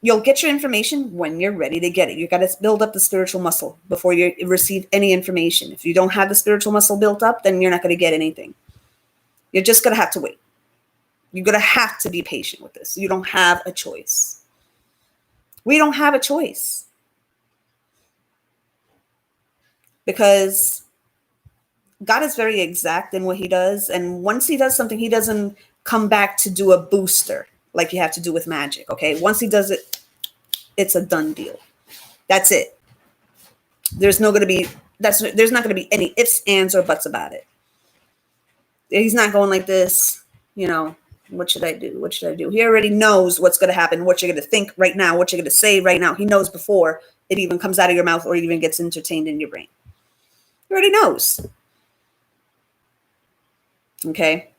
You'll get your information when you're ready to get it. You got to build up the spiritual muscle before you receive any information. If you don't have the spiritual muscle built up, then you're not going to get anything. You're just going to have to wait. You're going to have to be patient with this. You don't have a choice. We don't have a choice. Because God is very exact in what he does. And once he does something, he doesn't come back to do a booster like you have to do with magic. Okay. Once he does it, it's a done deal. That's it. There's not going to be any ifs, ands, or buts about it. He's not going like this, what should I do? What should I do? He already knows what's going to happen, what you're going to think right now, what you're going to say right now. He knows before it even comes out of your mouth or even gets entertained in your brain. He already knows. Okay.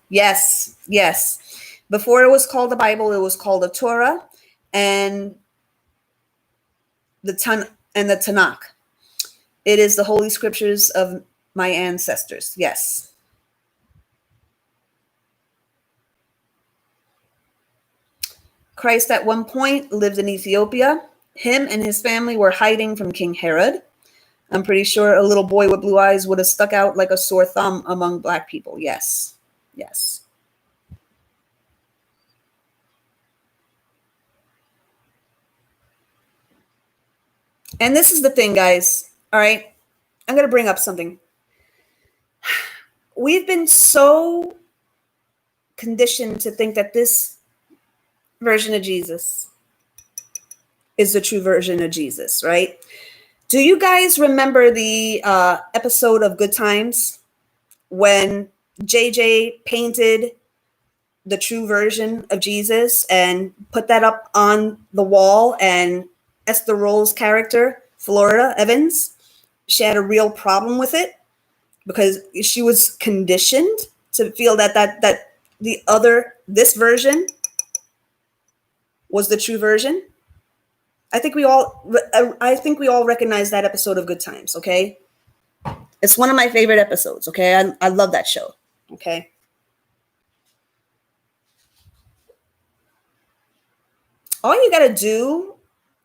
Yes. Before it was called the Bible, it was called the Torah and the Tanakh. It is the holy scriptures of my ancestors. Yes. Christ at one point lived in Ethiopia. Him and his family were hiding from King Herod. I'm pretty sure a little boy with blue eyes would have stuck out like a sore thumb among Black people. Yes. Yes. And this is the thing, guys. All right. I'm going to bring up something. We've been so conditioned to think that this version of Jesus is the true version of Jesus, right? Do you guys remember the episode of Good Times when JJ painted the true version of Jesus and put that up on the wall, and Esther Rolls' character, Florida Evans, she had a real problem with it because she was conditioned to feel that this version was the true version. I think we all recognize that episode of Good Times. Okay, it's one of my favorite episodes. Okay, I love that show. Okay, all you got to do,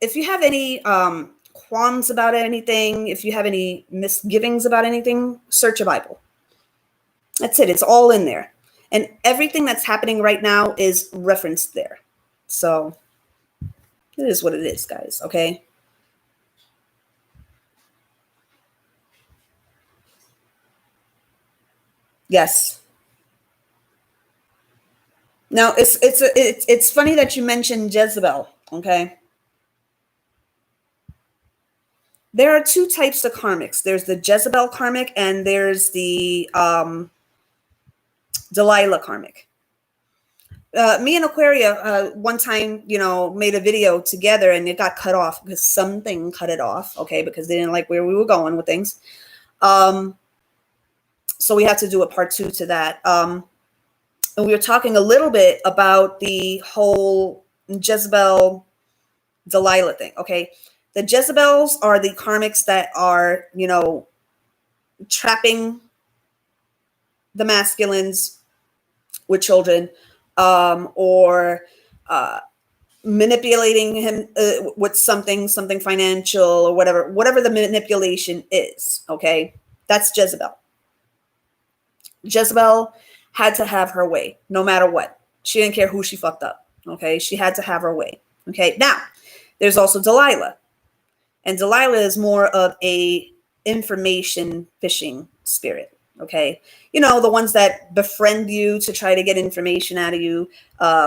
if you have any qualms about anything, if you have any misgivings about anything, search a Bible. That's it. It's all in there, and everything that's happening right now is referenced there. So it is what it is, guys. Okay. Yes. Now it's funny that you mentioned Jezebel. Okay. There are two types of karmics. There's the Jezebel karmic and there's the Delilah karmic. Me and Aquaria one time, made a video together and it got cut off because something cut it off. Okay, because they didn't like where we were going with things. So we had to do a part 2 to that. And we were talking a little bit about the whole Jezebel Delilah thing. Okay. The Jezebels are the karmics that are, trapping the masculines with children, or manipulating him with something financial or whatever the manipulation is. Okay. That's Jezebel. Jezebel had to have her way no matter what. She didn't care who she fucked up. Okay. She had to have her way. Okay. Now there's also Delilah. And Delilah is more of a information fishing spirit. Okay. The ones that befriend you to try to get information out of you,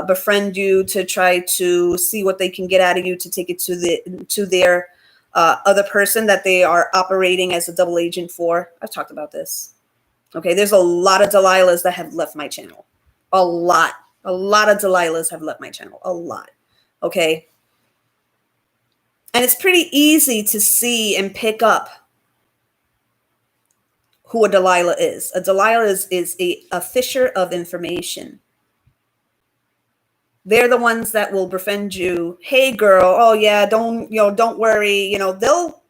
befriend you to try to see what they can get out of you to take it to their other person that they are operating as a double agent for. I've talked about this. Okay. There's a lot of Delilahs that have left my channel. A lot of Delilahs have left my channel. A lot. Okay. And it's pretty easy to see and pick up who a Delilah is. A Delilah is a fisher of information. They're the ones that will befriend you. Hey, girl. Oh, yeah. Don't worry. They'll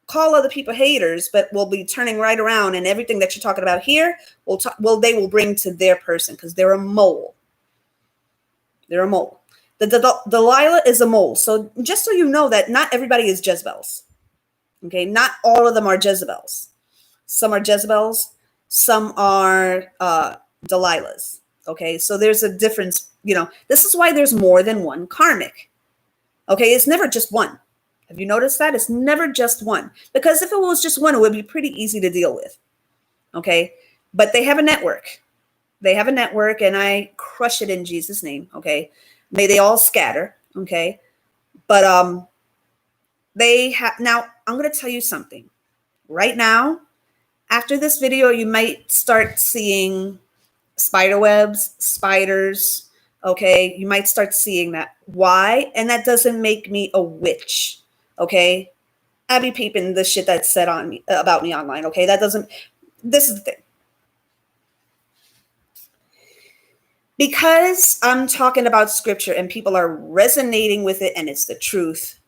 call other people haters, but will be turning right around, and everything that you're talking about here they will bring to their person because they're a mole. They're a mole. The Delilah is a mole. So just so you know that not everybody is Jezebels. Okay. Not all of them are Jezebels. Some are Jezebels. Some are Delilahs. Okay. So there's a difference. This is why there's more than one karmic. Okay. It's never just one. Have you noticed that? It's never just one. Because if it was just one, it would be pretty easy to deal with. Okay. But they have a network. And I crush it in Jesus' name. Okay. May they all scatter. Okay. But now I'm going to tell you something right now. After this video, you might start seeing spider webs, spiders. Okay. You might start seeing that. Why? And that doesn't make me a witch. Okay. I be peeping the shit that's said about me online. Okay. This is the thing. Because I'm talking about scripture and people are resonating with it and it's the truth,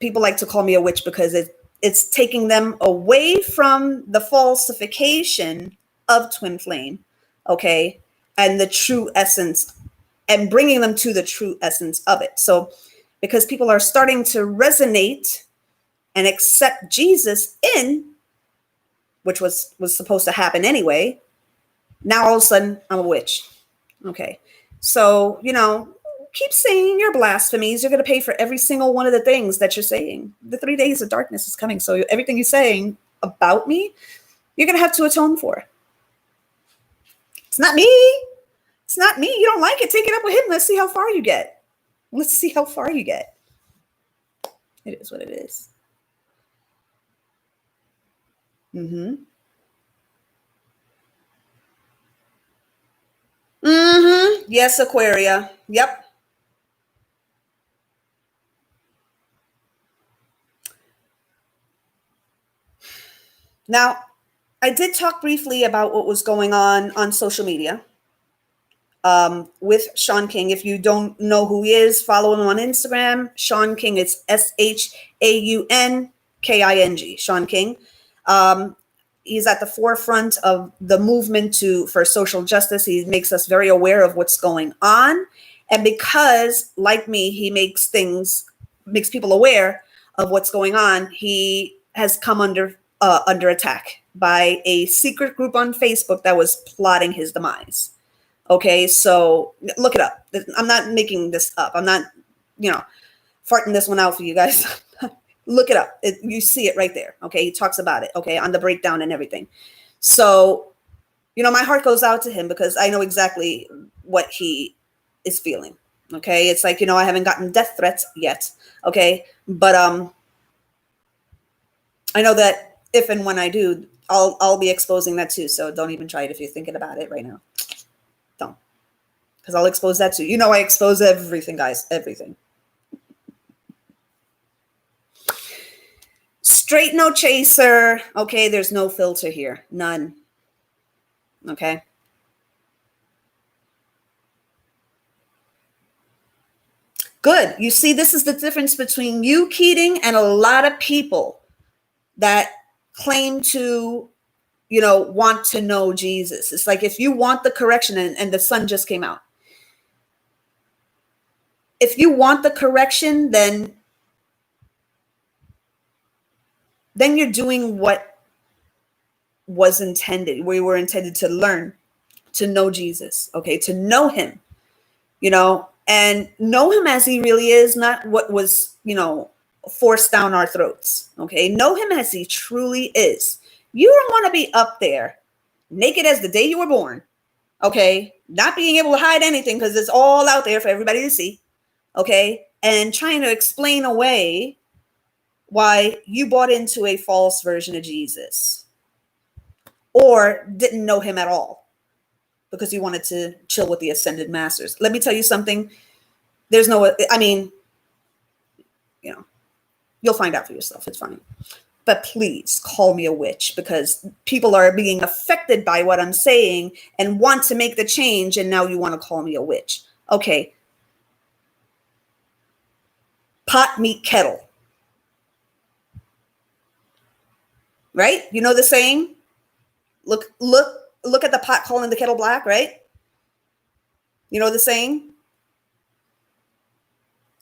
people like to call me a witch because it's taking them away from the falsification of twin flame, okay, and the true essence, and bringing them to the true essence of it. So because people are starting to resonate and accept Jesus in, which was supposed to happen anyway, now all of a sudden I'm a witch. Okay. So, keep saying your blasphemies. You're going to pay for every single one of the things that you're saying. The 3 days of darkness is coming. So everything you're saying about me, you're going to have to atone for. It's not me. It's not me. You don't like it. Take it up with him. Let's see how far you get. Let's see how far you get. It is what it is. Mm-hmm. Mm-hmm. Yes, Aquaria. Yep. Now, I did talk briefly about what was going on social media with Sean King. If you don't know who he is, follow him on Instagram. Sean King, it's ShaunKing, Sean King. He's at the forefront of the movement for social justice. He makes us very aware of what's going on. And because, like me, he makes people aware of what's going on, he has come under attack by a secret group on Facebook that was plotting his demise. Okay, so look it up. I'm not making this up. I'm not, farting this one out for you guys. Look it up. You see it right there. Okay, he talks about it. Okay, on the breakdown and everything. So, my heart goes out to him because I know exactly what he is feeling. Okay, it's like, I haven't gotten death threats yet. Okay, but I know that if and when I do, I'll be exposing that too. So don't even try it if you're thinking about it right now. Don't, because I'll expose that too. I expose everything, guys. Everything. Straight, no chaser. Okay, there's no filter here. None. Okay. Good. You see, this is the difference between you, Keating, and a lot of people that claim to, want to know Jesus. It's like if you want the correction, and the sun just came out. If you want the correction, then you're doing what was intended. We were intended to learn, to know Jesus, okay, to know him, and know him as he really is, not what was, forced down our throats, okay? Know him as he truly is. You don't want to be up there naked as the day you were born, okay? Not being able to hide anything because it's all out there for everybody to see, okay? And trying to explain away why you bought into a false version of Jesus or didn't know him at all because you wanted to chill with the ascended masters. Let me tell you something. There's no, you'll find out for yourself. It's fine. But please call me a witch because people are being affected by what I'm saying and want to make the change. And now you want to call me a witch. Okay. Pot, meet, kettle. Right? You know the saying? Look at the pot calling the kettle black, right? You know the saying?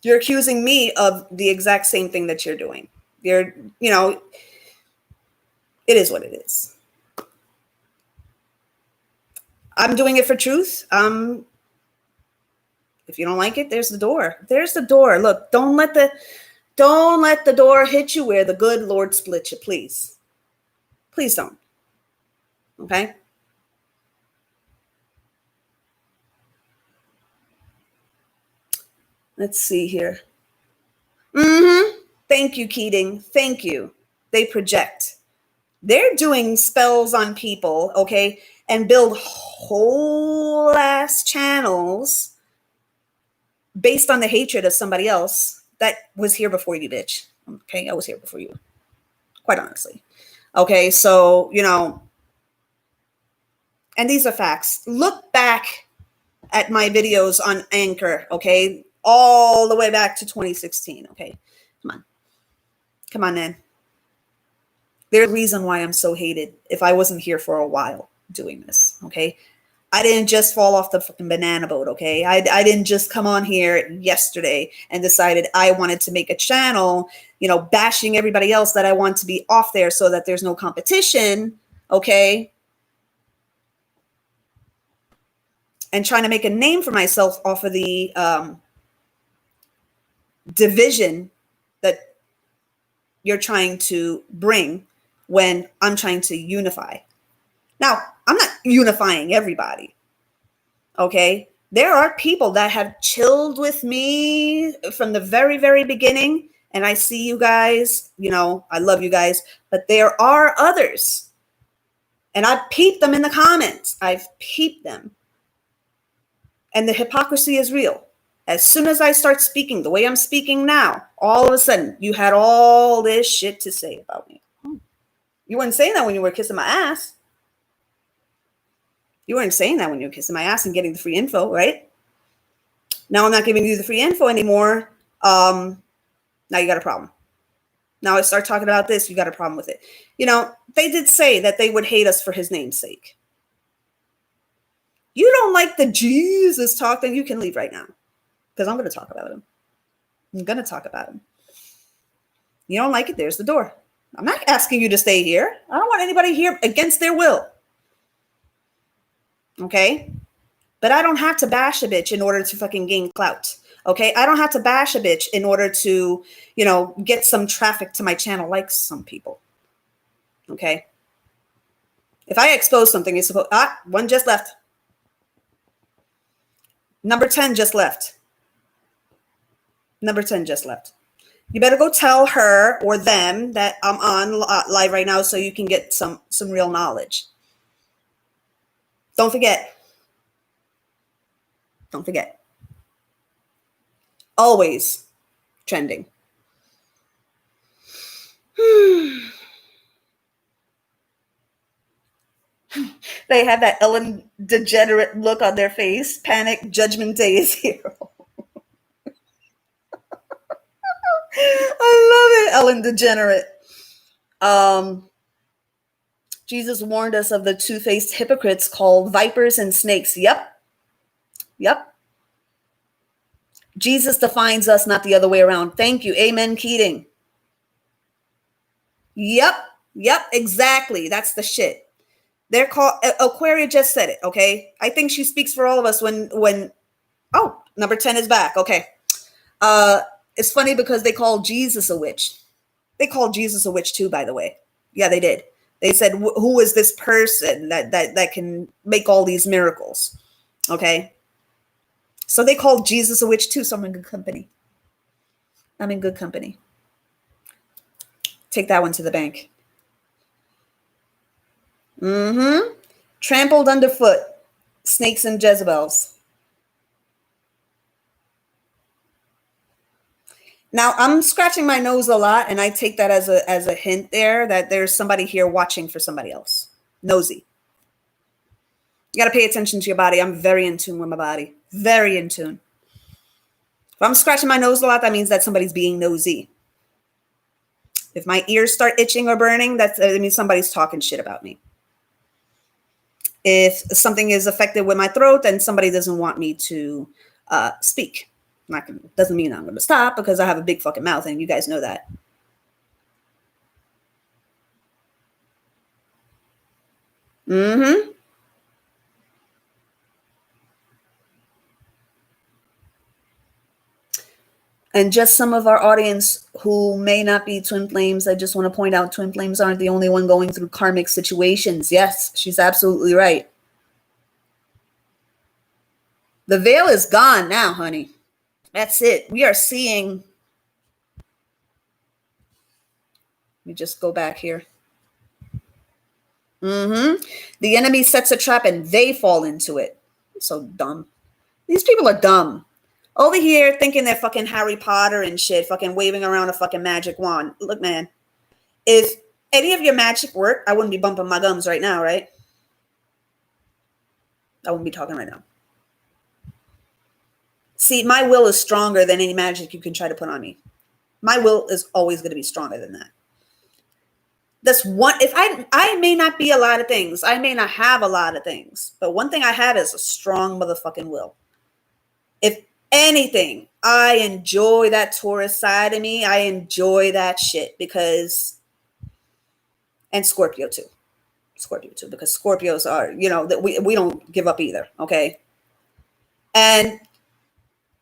You're accusing me of the exact same thing that you're doing. It is what it is. I'm doing it for truth. If you don't like it, there's the door. There's the door. Look, don't let the door hit you where the good Lord split you, please. Please don't. Okay? Let's see here. Thank you, Keating. Thank you. They project. They're doing spells on people, okay, and build whole ass channels based on the hatred of somebody else that was here before you, bitch. Okay, I was here before you, quite honestly. Okay, so, and these are facts. Look back at my videos on Anchor, okay, all the way back to 2016, okay? Come on, man. There's a reason why I'm so hated if I wasn't here for a while doing this, okay? I didn't just fall off the fucking banana boat, okay? I didn't just come on here yesterday and decided I wanted to make a channel, bashing everybody else that I want to be off there so that there's no competition, okay? And trying to make a name for myself off of the division that you're trying to bring when I'm trying to unify. Now, I'm not unifying everybody, okay? There are people that have chilled with me from the very, very beginning, and I see you guys, I love you guys, but there are others, and I've peeped them in the comments. I've peeped them, and the hypocrisy is real. As soon as I start speaking the way I'm speaking now, all of a sudden, you had all this shit to say about me. You weren't saying that when you were kissing my ass. You weren't saying that when you were kissing my ass and getting the free info, right? Now I'm not giving you the free info anymore. Now you got a problem. Now I start talking about this, you got a problem with it. They did say that they would hate us for his name's sake. You don't like the Jesus talk, then you can leave right now. Because I'm going to talk about him. I'm going to talk about him. You don't like it, there's the door. I'm not asking you to stay here. I don't want anybody here against their will. Okay? But I don't have to bash a bitch in order to fucking gain clout. Okay? I don't have to bash a bitch in order to, get some traffic to my channel like some people. Okay? If I expose something, it's supposed... one just left. Number 10 just left. Number 10 just left. You better go tell her or them that I'm on live right now so you can get some real knowledge. Don't forget. Don't forget. Always trending. They have that Ellen degenerate look on their face. Panic, Judgment Day is here. I love it, Ellen degenerate. Jesus warned us of the two-faced hypocrites called vipers and snakes. Yep. Jesus defines us, not the other way around. Thank you. Amen, Keating. Yep, exactly. That's the shit. They're called... Aquaria just said it, okay? I think she speaks for all of us when... Oh, number 10 is back. Okay. It's funny because they called Jesus a witch. They called Jesus a witch too, by the way. Yeah, they did. They said, who is this person that can make all these miracles? Okay. So they called Jesus a witch too. So I'm in good company. I'm in good company. Take that one to the bank. Trampled underfoot. Snakes and Jezebels. Now, I'm scratching my nose a lot, and I take that as a hint there that there's somebody here watching for somebody else. Nosy. You got to pay attention to your body. I'm very in tune with my body. Very in tune. If I'm scratching my nose a lot, that means that somebody's being nosy. If my ears start itching or burning, that means somebody's talking shit about me. If something is affected with my throat, then somebody doesn't want me to speak. Doesn't mean I'm going to stop because I have a big fucking mouth, and you guys know that. And just some of our audience who may not be twin flames, I just want to point out twin flames aren't the only one going through karmic situations. Yes, she's absolutely right. The veil is gone now, honey. That's it. We are seeing. Let me just go back here. The enemy sets a trap and they fall into it. So dumb. These people are dumb. Over here thinking they're fucking Harry Potter and shit, fucking waving around a fucking magic wand. Look, man, if any of your magic worked, I wouldn't be bumping my gums right now, right? I wouldn't be talking right now. See, my will is stronger than any magic you can try to put on me. My will is always going to be stronger than that. That's one. If I may not be a lot of things, I may not have a lot of things, but one thing I have is a strong motherfucking will. If anything, I enjoy that Taurus side of me. I enjoy that shit because, and Scorpio too. Scorpio too, because Scorpios are, that we don't give up either. Okay. And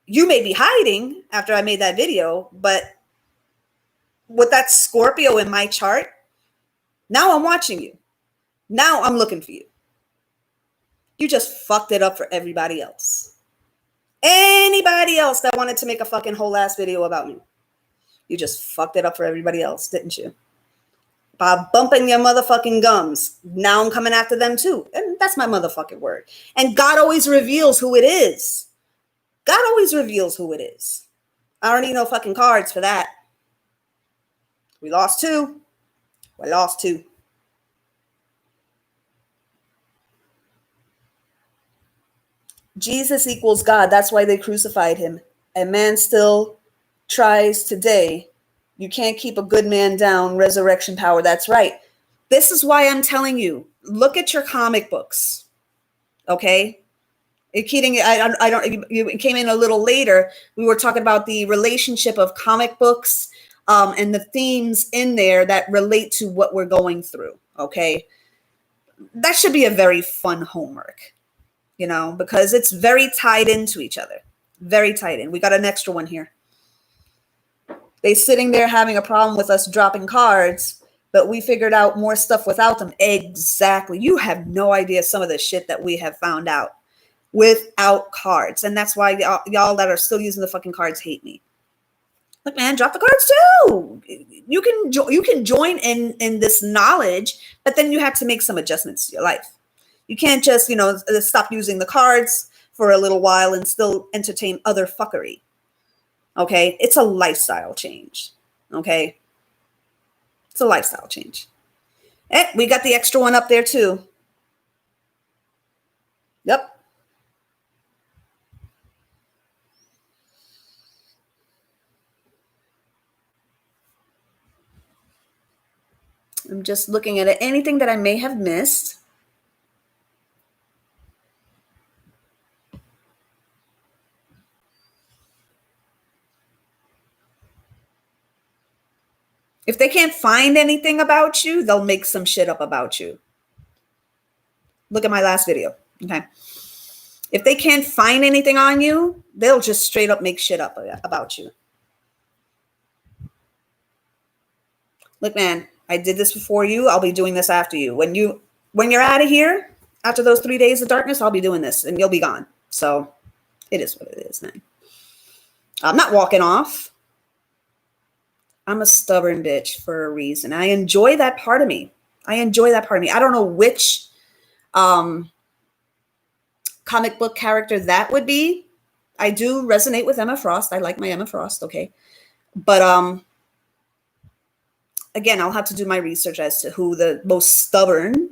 you may be hiding after I made that video, but with that Scorpio in my chart, now I'm watching you. Now I'm looking for you. You just fucked it up for everybody else. Anybody else that wanted to make a fucking whole ass video about me. You just fucked it up for everybody else, didn't you? By bumping your motherfucking gums. Now I'm coming after them too. And that's my motherfucking word. And God always reveals who it is. God always reveals who it is. I don't need no fucking cards for that. We lost 2. We lost 2. Jesus equals God. That's why they crucified him. And man still tries today. You can't keep a good man down. Resurrection power. That's right. This is why I'm telling you, look at your comic books. Okay. Keating, I don't, you came in a little later. We were talking about the relationship of comic books and the themes in there that relate to what we're going through. Okay. That should be a very fun homework, because it's very tied into each other. Very tied in. We got an extra one here. They sitting there having a problem with us dropping cards, but we figured out more stuff without them. Exactly. You have no idea some of the shit that we have found out without cards. And that's why y'all that are still using the fucking cards hate me. Look, man, drop the cards too. You can join in this knowledge, but then you have to make some adjustments to your life. You can't just, stop using the cards for a little while and still entertain other fuckery. Okay. It's a lifestyle change. Okay. It's a lifestyle change. We got the extra one up there too. Yep. I'm just looking at it. Anything that I may have missed. If they can't find anything about you, they'll make some shit up about you. Look at my last video. Okay. If they can't find anything on you, they'll just straight up make shit up about you. Look, man, I did this before you. I'll be doing this after you. When you're out of here, after those 3 days of darkness, I'll be doing this and you'll be gone. So it is what it is, man. I'm not walking off. I'm a stubborn bitch for a reason. I enjoy that part of me. I don't know which comic book character that would be. I do resonate with Emma Frost. I like my Emma Frost. Okay. But again, I'll have to do my research as to who the most stubborn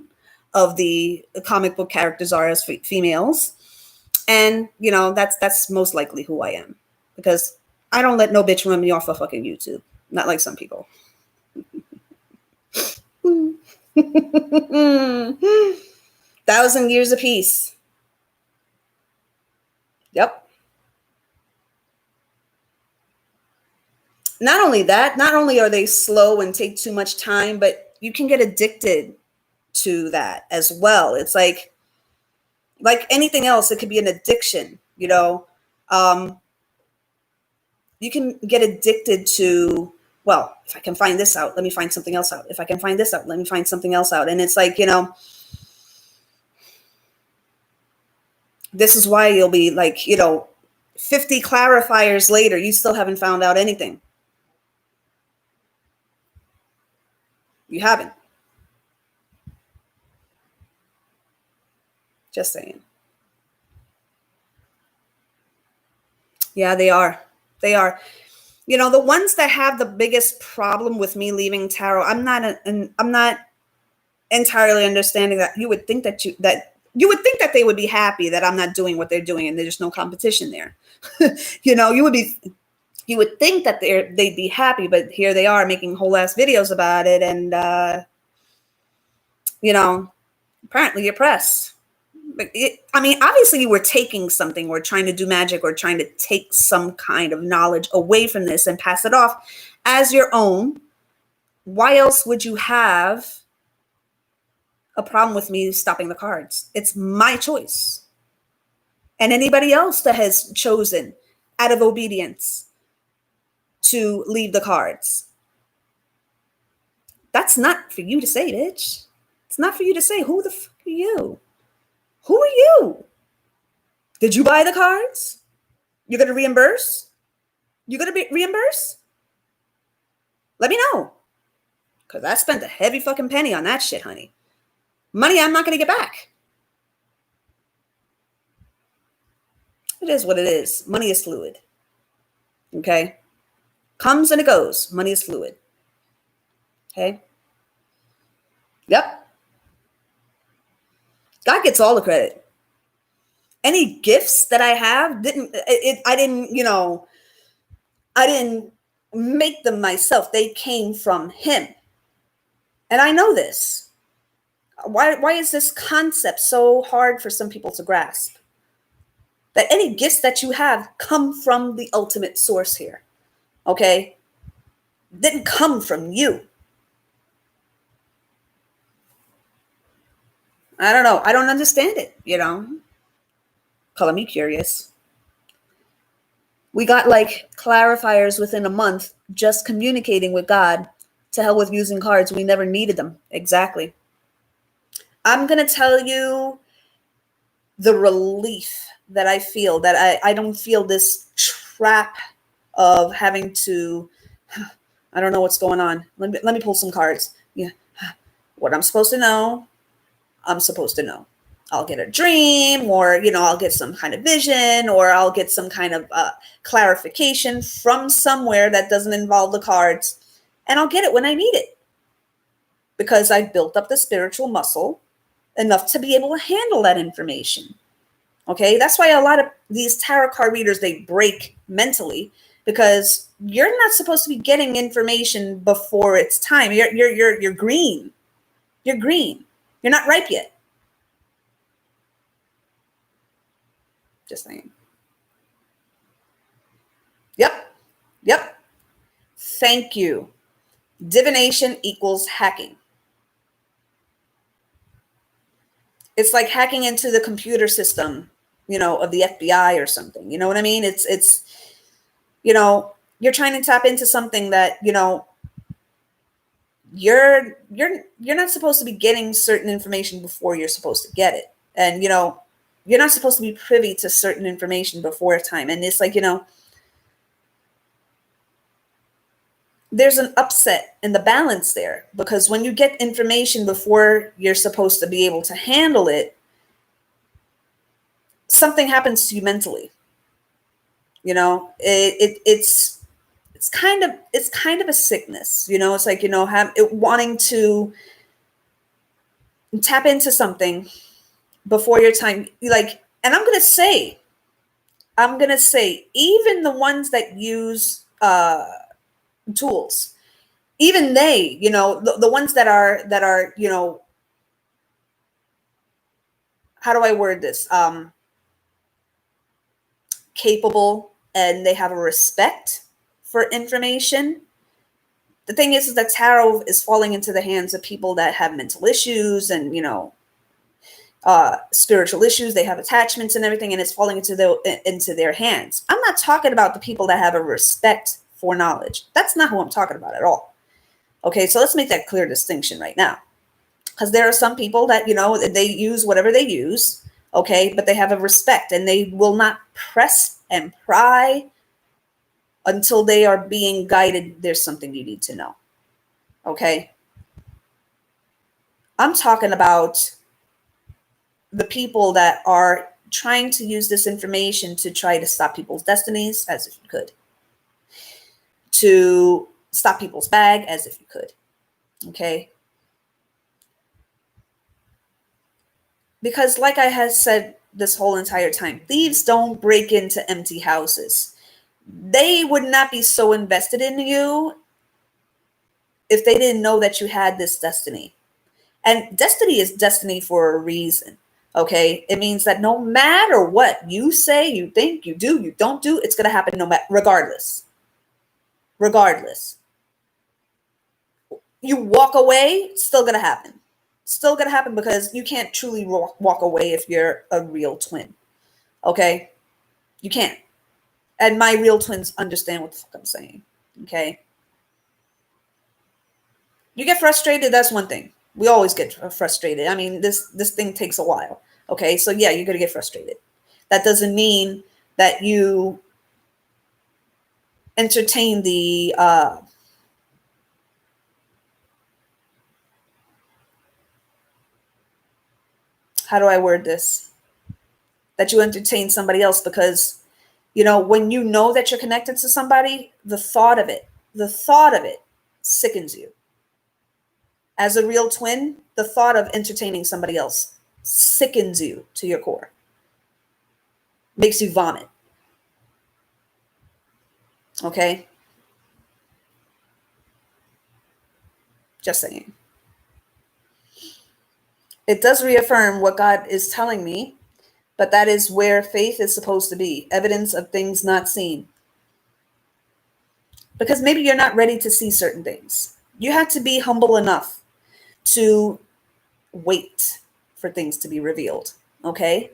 of the comic book characters are as females. And, that's most likely who I am, because I don't let no bitch run me off of fucking YouTube. Not like some people. 1,000 years apiece. Yep. Not only that, not only are they slow and take too much time, but you can get addicted to that as well. It's like anything else, it could be an addiction, You can get addicted to, well, if I can find this out, let me find something else out. If I can find this out, let me find something else out. And it's like, this is why you'll be like, 50 clarifiers later, you still haven't found out anything. You haven't. Just saying. Yeah, they are. They are. The ones that have the biggest problem with me leaving tarot, I'm not entirely understanding that. You would think that they would be happy that I'm not doing what they're doing and there's no competition there. You would think that they'd be happy, but here they are making whole ass videos about it, and apparently you're pressed. Obviously you were taking something or trying to do magic or trying to take some kind of knowledge away from this and pass it off as your own. Why else would you have a problem with me stopping the cards? It's my choice. And anybody else that has chosen out of obedience to leave the cards. That's not for you to say, bitch. It's not for you to say. Who the fuck are you? Who are you? Did you buy the cards? You're going to reimburse? You're going to be reimbursed? Let me know. Because I spent a heavy fucking penny on that shit, honey. Money I'm not going to get back. It is what it is. Money is fluid. Okay? Comes and it goes. Money is fluid. Okay? Yep. God gets all the credit. Any gifts that I have I didn't make them myself. They came from him. And I know this. Why is this concept so hard for some people to grasp? That any gifts that you have come from the ultimate source here. Okay? Didn't come from you. I don't know. I don't understand it, Color me curious. We got like clarifiers within a month just communicating with God. To hell with using cards. We never needed them. Exactly. I'm going to tell you the relief that I feel, that I don't feel this trap of having to, I don't know what's going on. Let me pull some cards. Yeah. What I'm supposed to know, I'm supposed to know. I'll get a dream, or, I'll get some kind of vision, or I'll get some kind of clarification from somewhere that doesn't involve the cards. And I'll get it when I need it. Because I've built up the spiritual muscle enough to be able to handle that information. Okay, that's why a lot of these tarot card readers, they break mentally, because you're not supposed to be getting information before it's time. You're green. You're green. You're not ripe yet. Just saying. Yep. Thank you. Divination equals hacking. It's like hacking into the computer system, of the FBI or something. You know what I mean? It's you're trying to tap into something that, you're not supposed to be getting certain information before you're supposed to get it. And, you're not supposed to be privy to certain information before time. And it's like, there's an upset in the balance there, because when you get information before you're supposed to be able to handle it, something happens to you mentally. It's kind of a sickness. It's like, wanting to tap into something before your time. Like, and I'm gonna say, even the ones that use tools, even they, the ones that are, how do I word this? Capable, and they have a respect for information. The thing is that tarot is falling into the hands of people that have mental issues and, spiritual issues. They have attachments and everything, and it's falling into their hands. I'm not talking about the people that have a respect for knowledge. That's not who I'm talking about at all. Okay, so let's make that clear distinction right now. Because there are some people that, they use whatever they use, okay, but they have a respect, and they will not press and pry until they are being guided. There's something you need to know. Okay. I'm talking about the people that are trying to use this information to try to stop people's destinies, as if you could. To stop people's bag, as if you could. Okay. Because like I had said this whole entire time, thieves don't break into empty houses. They would not be so invested in you if they didn't know that you had this destiny. And destiny is destiny for a reason. Okay. It means that no matter what you say, you think, you do, you don't do, it's going to happen no matter, regardless. Regardless. You walk away, still going to happen. Still going to happen because you can't truly walk away if you're a real twin. Okay. You can't. And my real twins understand what the fuck I'm saying. Okay. You get frustrated. That's one thing. We always get frustrated. I mean, this thing takes a while. Okay. So yeah, you're going to get frustrated. That doesn't mean that you entertain the, how do I word this? That you entertain somebody else because, when you know that you're connected to somebody, the thought of it sickens you. As a real twin, the thought of entertaining somebody else sickens you to your core. Makes you vomit. Okay? Just saying. It does reaffirm what God is telling me, but that is where faith is supposed to be. Evidence of things not seen. Because maybe you're not ready to see certain things. You have to be humble enough to wait for things to be revealed. Okay?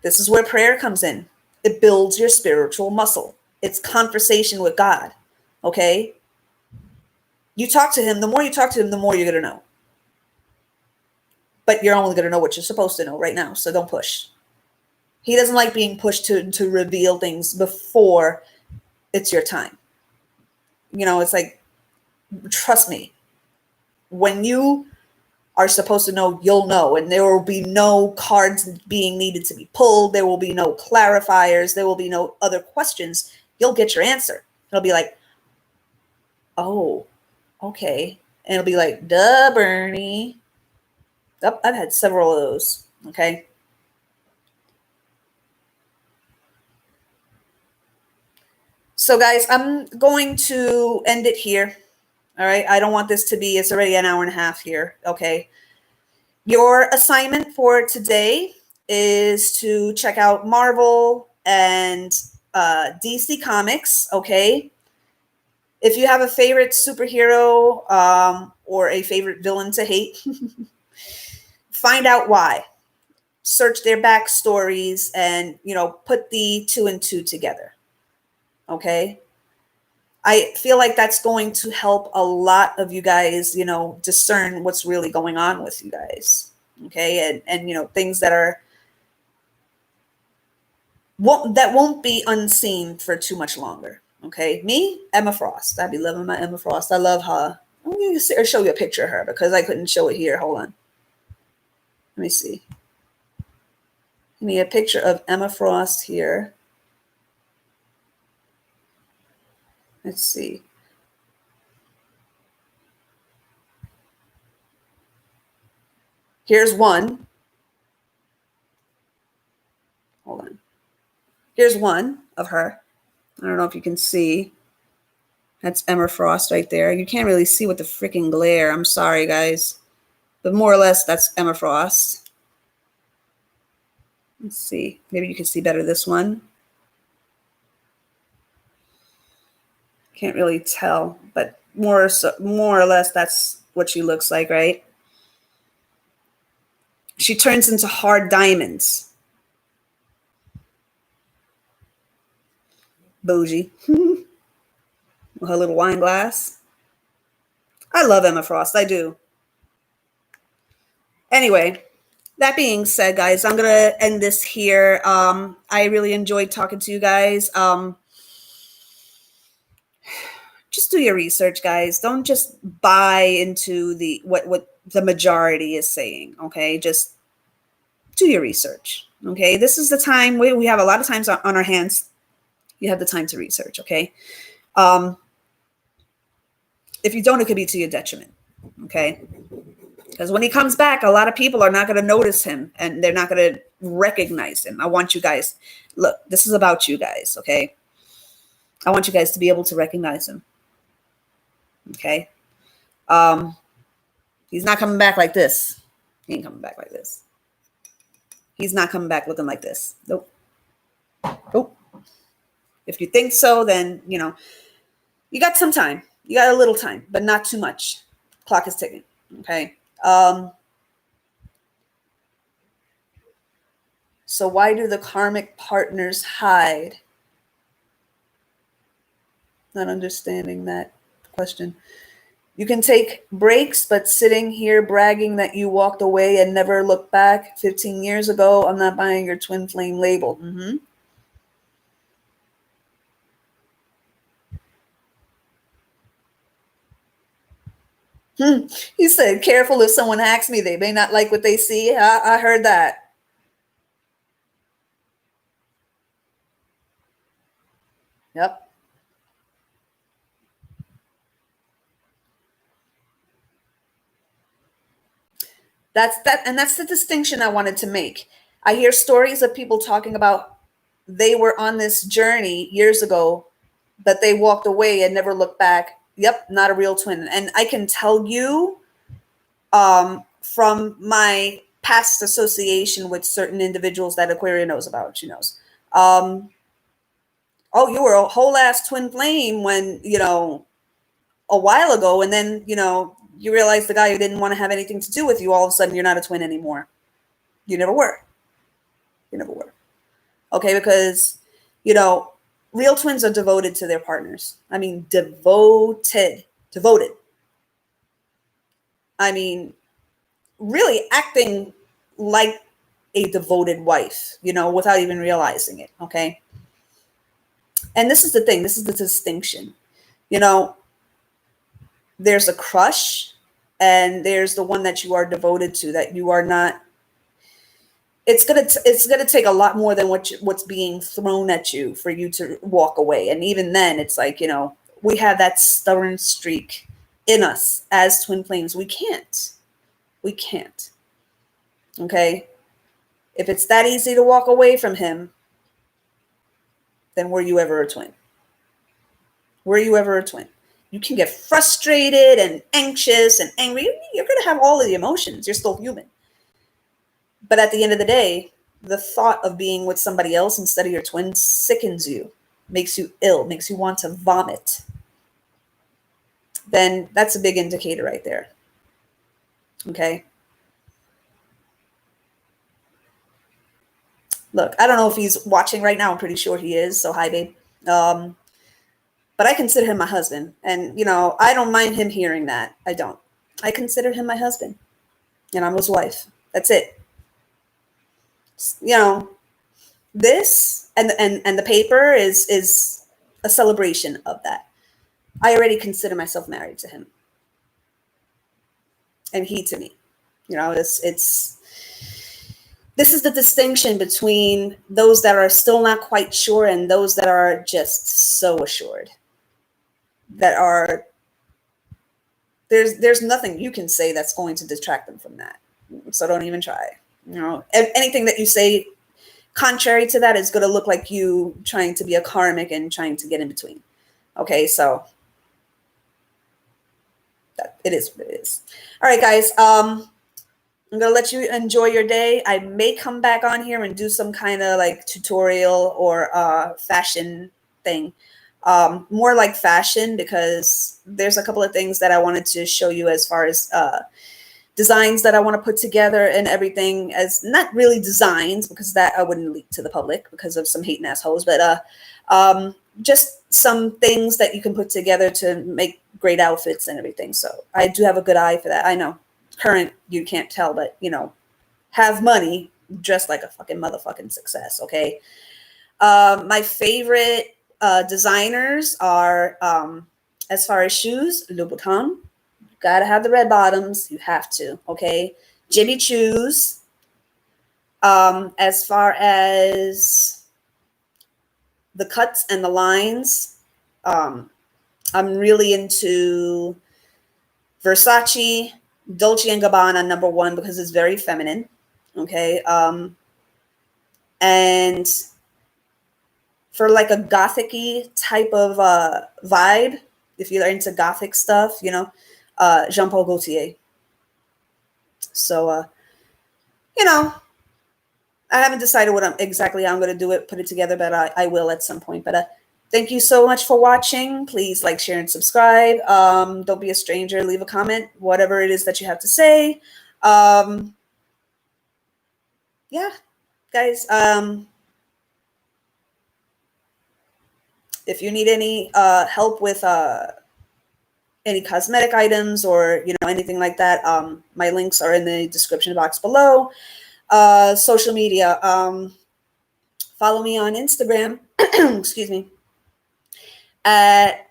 This is where prayer comes in. It builds your spiritual muscle. It's conversation with God. Okay? You talk to him. The more you talk to him, the more you're going to know. But you're only going to know what you're supposed to know right now. So don't push. He doesn't like being pushed to reveal things before it's your time. It's like, trust me, when you are supposed to know, you'll know. And there will be no cards being needed to be pulled. There will be no clarifiers. There will be no other questions. You'll get your answer. It'll be like, oh, okay. And it'll be like, duh, Bernie. Oh, I've had several of those. Okay. So guys, I'm going to end it here. All right. I don't want this to be, it's already an hour and a half here. Okay. Your assignment for today is to check out Marvel and DC Comics. Okay. If you have a favorite superhero or a favorite villain to hate, find out why. Search their backstories and, put the 2 and 2 together. Okay. I feel like that's going to help a lot of you guys, discern what's really going on with you guys. Okay. And things that won't be unseen for too much longer. Okay. Me, Emma Frost. I be loving my Emma Frost. I love her. I'm going to show you a picture of her because I couldn't show it here. Hold on. Let me see. Give me a picture of Emma Frost here. Let's see. Here's one. Hold on. Here's one of her. I don't know if you can see. That's Emma Frost right there. You can't really see with the freaking glare. I'm sorry, guys. But more or less, that's Emma Frost. Let's see. Maybe you can see better this one. Can't really tell, but more or less, that's what she looks like, right? She turns into hard diamonds. Bougie. Her little wine glass. I love Emma Frost. I do. Anyway, that being said, guys, I'm going to end this here. I really enjoyed talking to you guys. Just do your research, guys. Don't just buy into what the majority is saying. Okay. Just do your research. Okay. This is the time we have a lot of times on our hands. You have the time to research. Okay. If you don't, it could be to your detriment. Okay. Because when he comes back, a lot of people are not going to notice him and they're not going to recognize him. I want you guys, look, this is about you guys. Okay. I want you guys to be able to recognize him. Okay. He's not coming back like this. He ain't coming back like this. He's not coming back looking like this. Nope. Nope. If you think so, then, you know, you got some time. You got a little time, but not too much. Clock is ticking. Okay. So why do the karmic partners hide? Not understanding that question. You can take breaks, but sitting here bragging that you walked away and never looked back 15 years ago, I'm not buying your twin flame label. He said, careful if someone asks me, they may not like what they see. I heard that. Yep. That's the distinction I wanted to make. I hear stories of people talking about they were on this journey years ago, but they walked away and never looked back. Yep, not a real twin. And I can tell you from my past association with certain individuals that Aquaria knows about. She knows. Oh, you were a whole ass twin flame when, you know, a while ago, and then, you know, you realize the guy who didn't want to have anything to do with you, all of a sudden you're not a twin anymore. You never were. You never were. Okay, because, you know, real twins are devoted to their partners. I mean, devoted. I mean, really acting like a devoted wife, you know, without even realizing it. Okay. And this is the thing. This is the distinction. You know, there's a crush and there's the one that you are devoted to, that you are not. It's gonna take a lot more than what's being thrown at you for you to walk away. And even then, it's like, you know, we have that stubborn streak in us as twin flames. We can't. Okay. If it's that easy to walk away from him, then were you ever a twin? Were you ever a twin? You can get frustrated and anxious and angry. You're going to have all of the emotions. You're still human. But at the end of the day, the thought of being with somebody else instead of your twin sickens you, makes you ill, makes you want to vomit. Then that's a big indicator right there. Okay. Look, I don't know if he's watching right now. I'm pretty sure he is. So hi, babe. But I consider him my husband. And, you know, I don't mind him hearing that. I don't. I consider him my husband. And I'm his wife. That's it. You know, this and the paper is a celebration of that. I already consider myself married to him. And he to me. You know, this is the distinction between those that are still not quite sure and those that are just so assured. That are, there's nothing you can say that's going to detract them from that. So don't even try. You know, anything that you say contrary to that is going to look like you trying to be a karmic and trying to get in between. Okay, so it is what it is. All right, guys. I'm gonna let you enjoy your day. I may come back on here and do some kind of like tutorial or fashion thing. More like fashion, because there's a couple of things that I wanted to show you as far as designs that I want to put together and everything, as not really designs, because that I wouldn't leak to the public because of some hating assholes, but just some things that you can put together to make great outfits and everything. So I do have a good eye for that. I know current, you can't tell, but you know, have money, dress like a fucking motherfucking success. Okay. My favorite designers are, as far as shoes, Louboutin. Gotta have the red bottoms. You have to. Okay. Jimmy Choo's. As far as the cuts and the lines, I'm really into Versace, Dolce & Gabbana, number one, because it's very feminine. Okay. And for like a gothic-y type of vibe, if you're into gothic stuff, you know, Jean Paul Gaultier. So, you know, I haven't decided what exactly I'm going to do it, put it together, but I will at some point. But thank you so much for watching. Please like, share, and subscribe. Don't be a stranger. Leave a comment, whatever it is that you have to say. Yeah, guys. If you need any help with any cosmetic items or anything like that, my links are in the description box below. Social media. Follow me on Instagram. Excuse me. At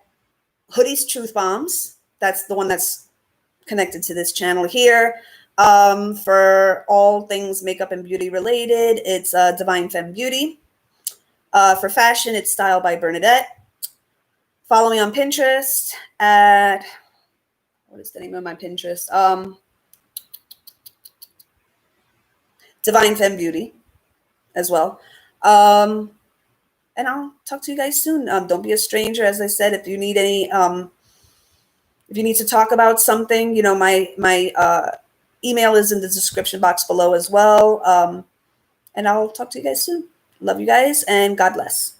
Hoodies Truth Bombs. That's the one that's connected to this channel here. For all things makeup and beauty related, it's Divine Femme Beauty. For fashion, it's Style by Bernadette. Follow me on Pinterest at, what is the name of my Pinterest? Divine Femme Beauty as well. And I'll talk to you guys soon. Don't be a stranger. As I said, if you need any, if you need to talk about something, my email is in the description box below as well. And I'll talk to you guys soon. Love you guys, and God bless.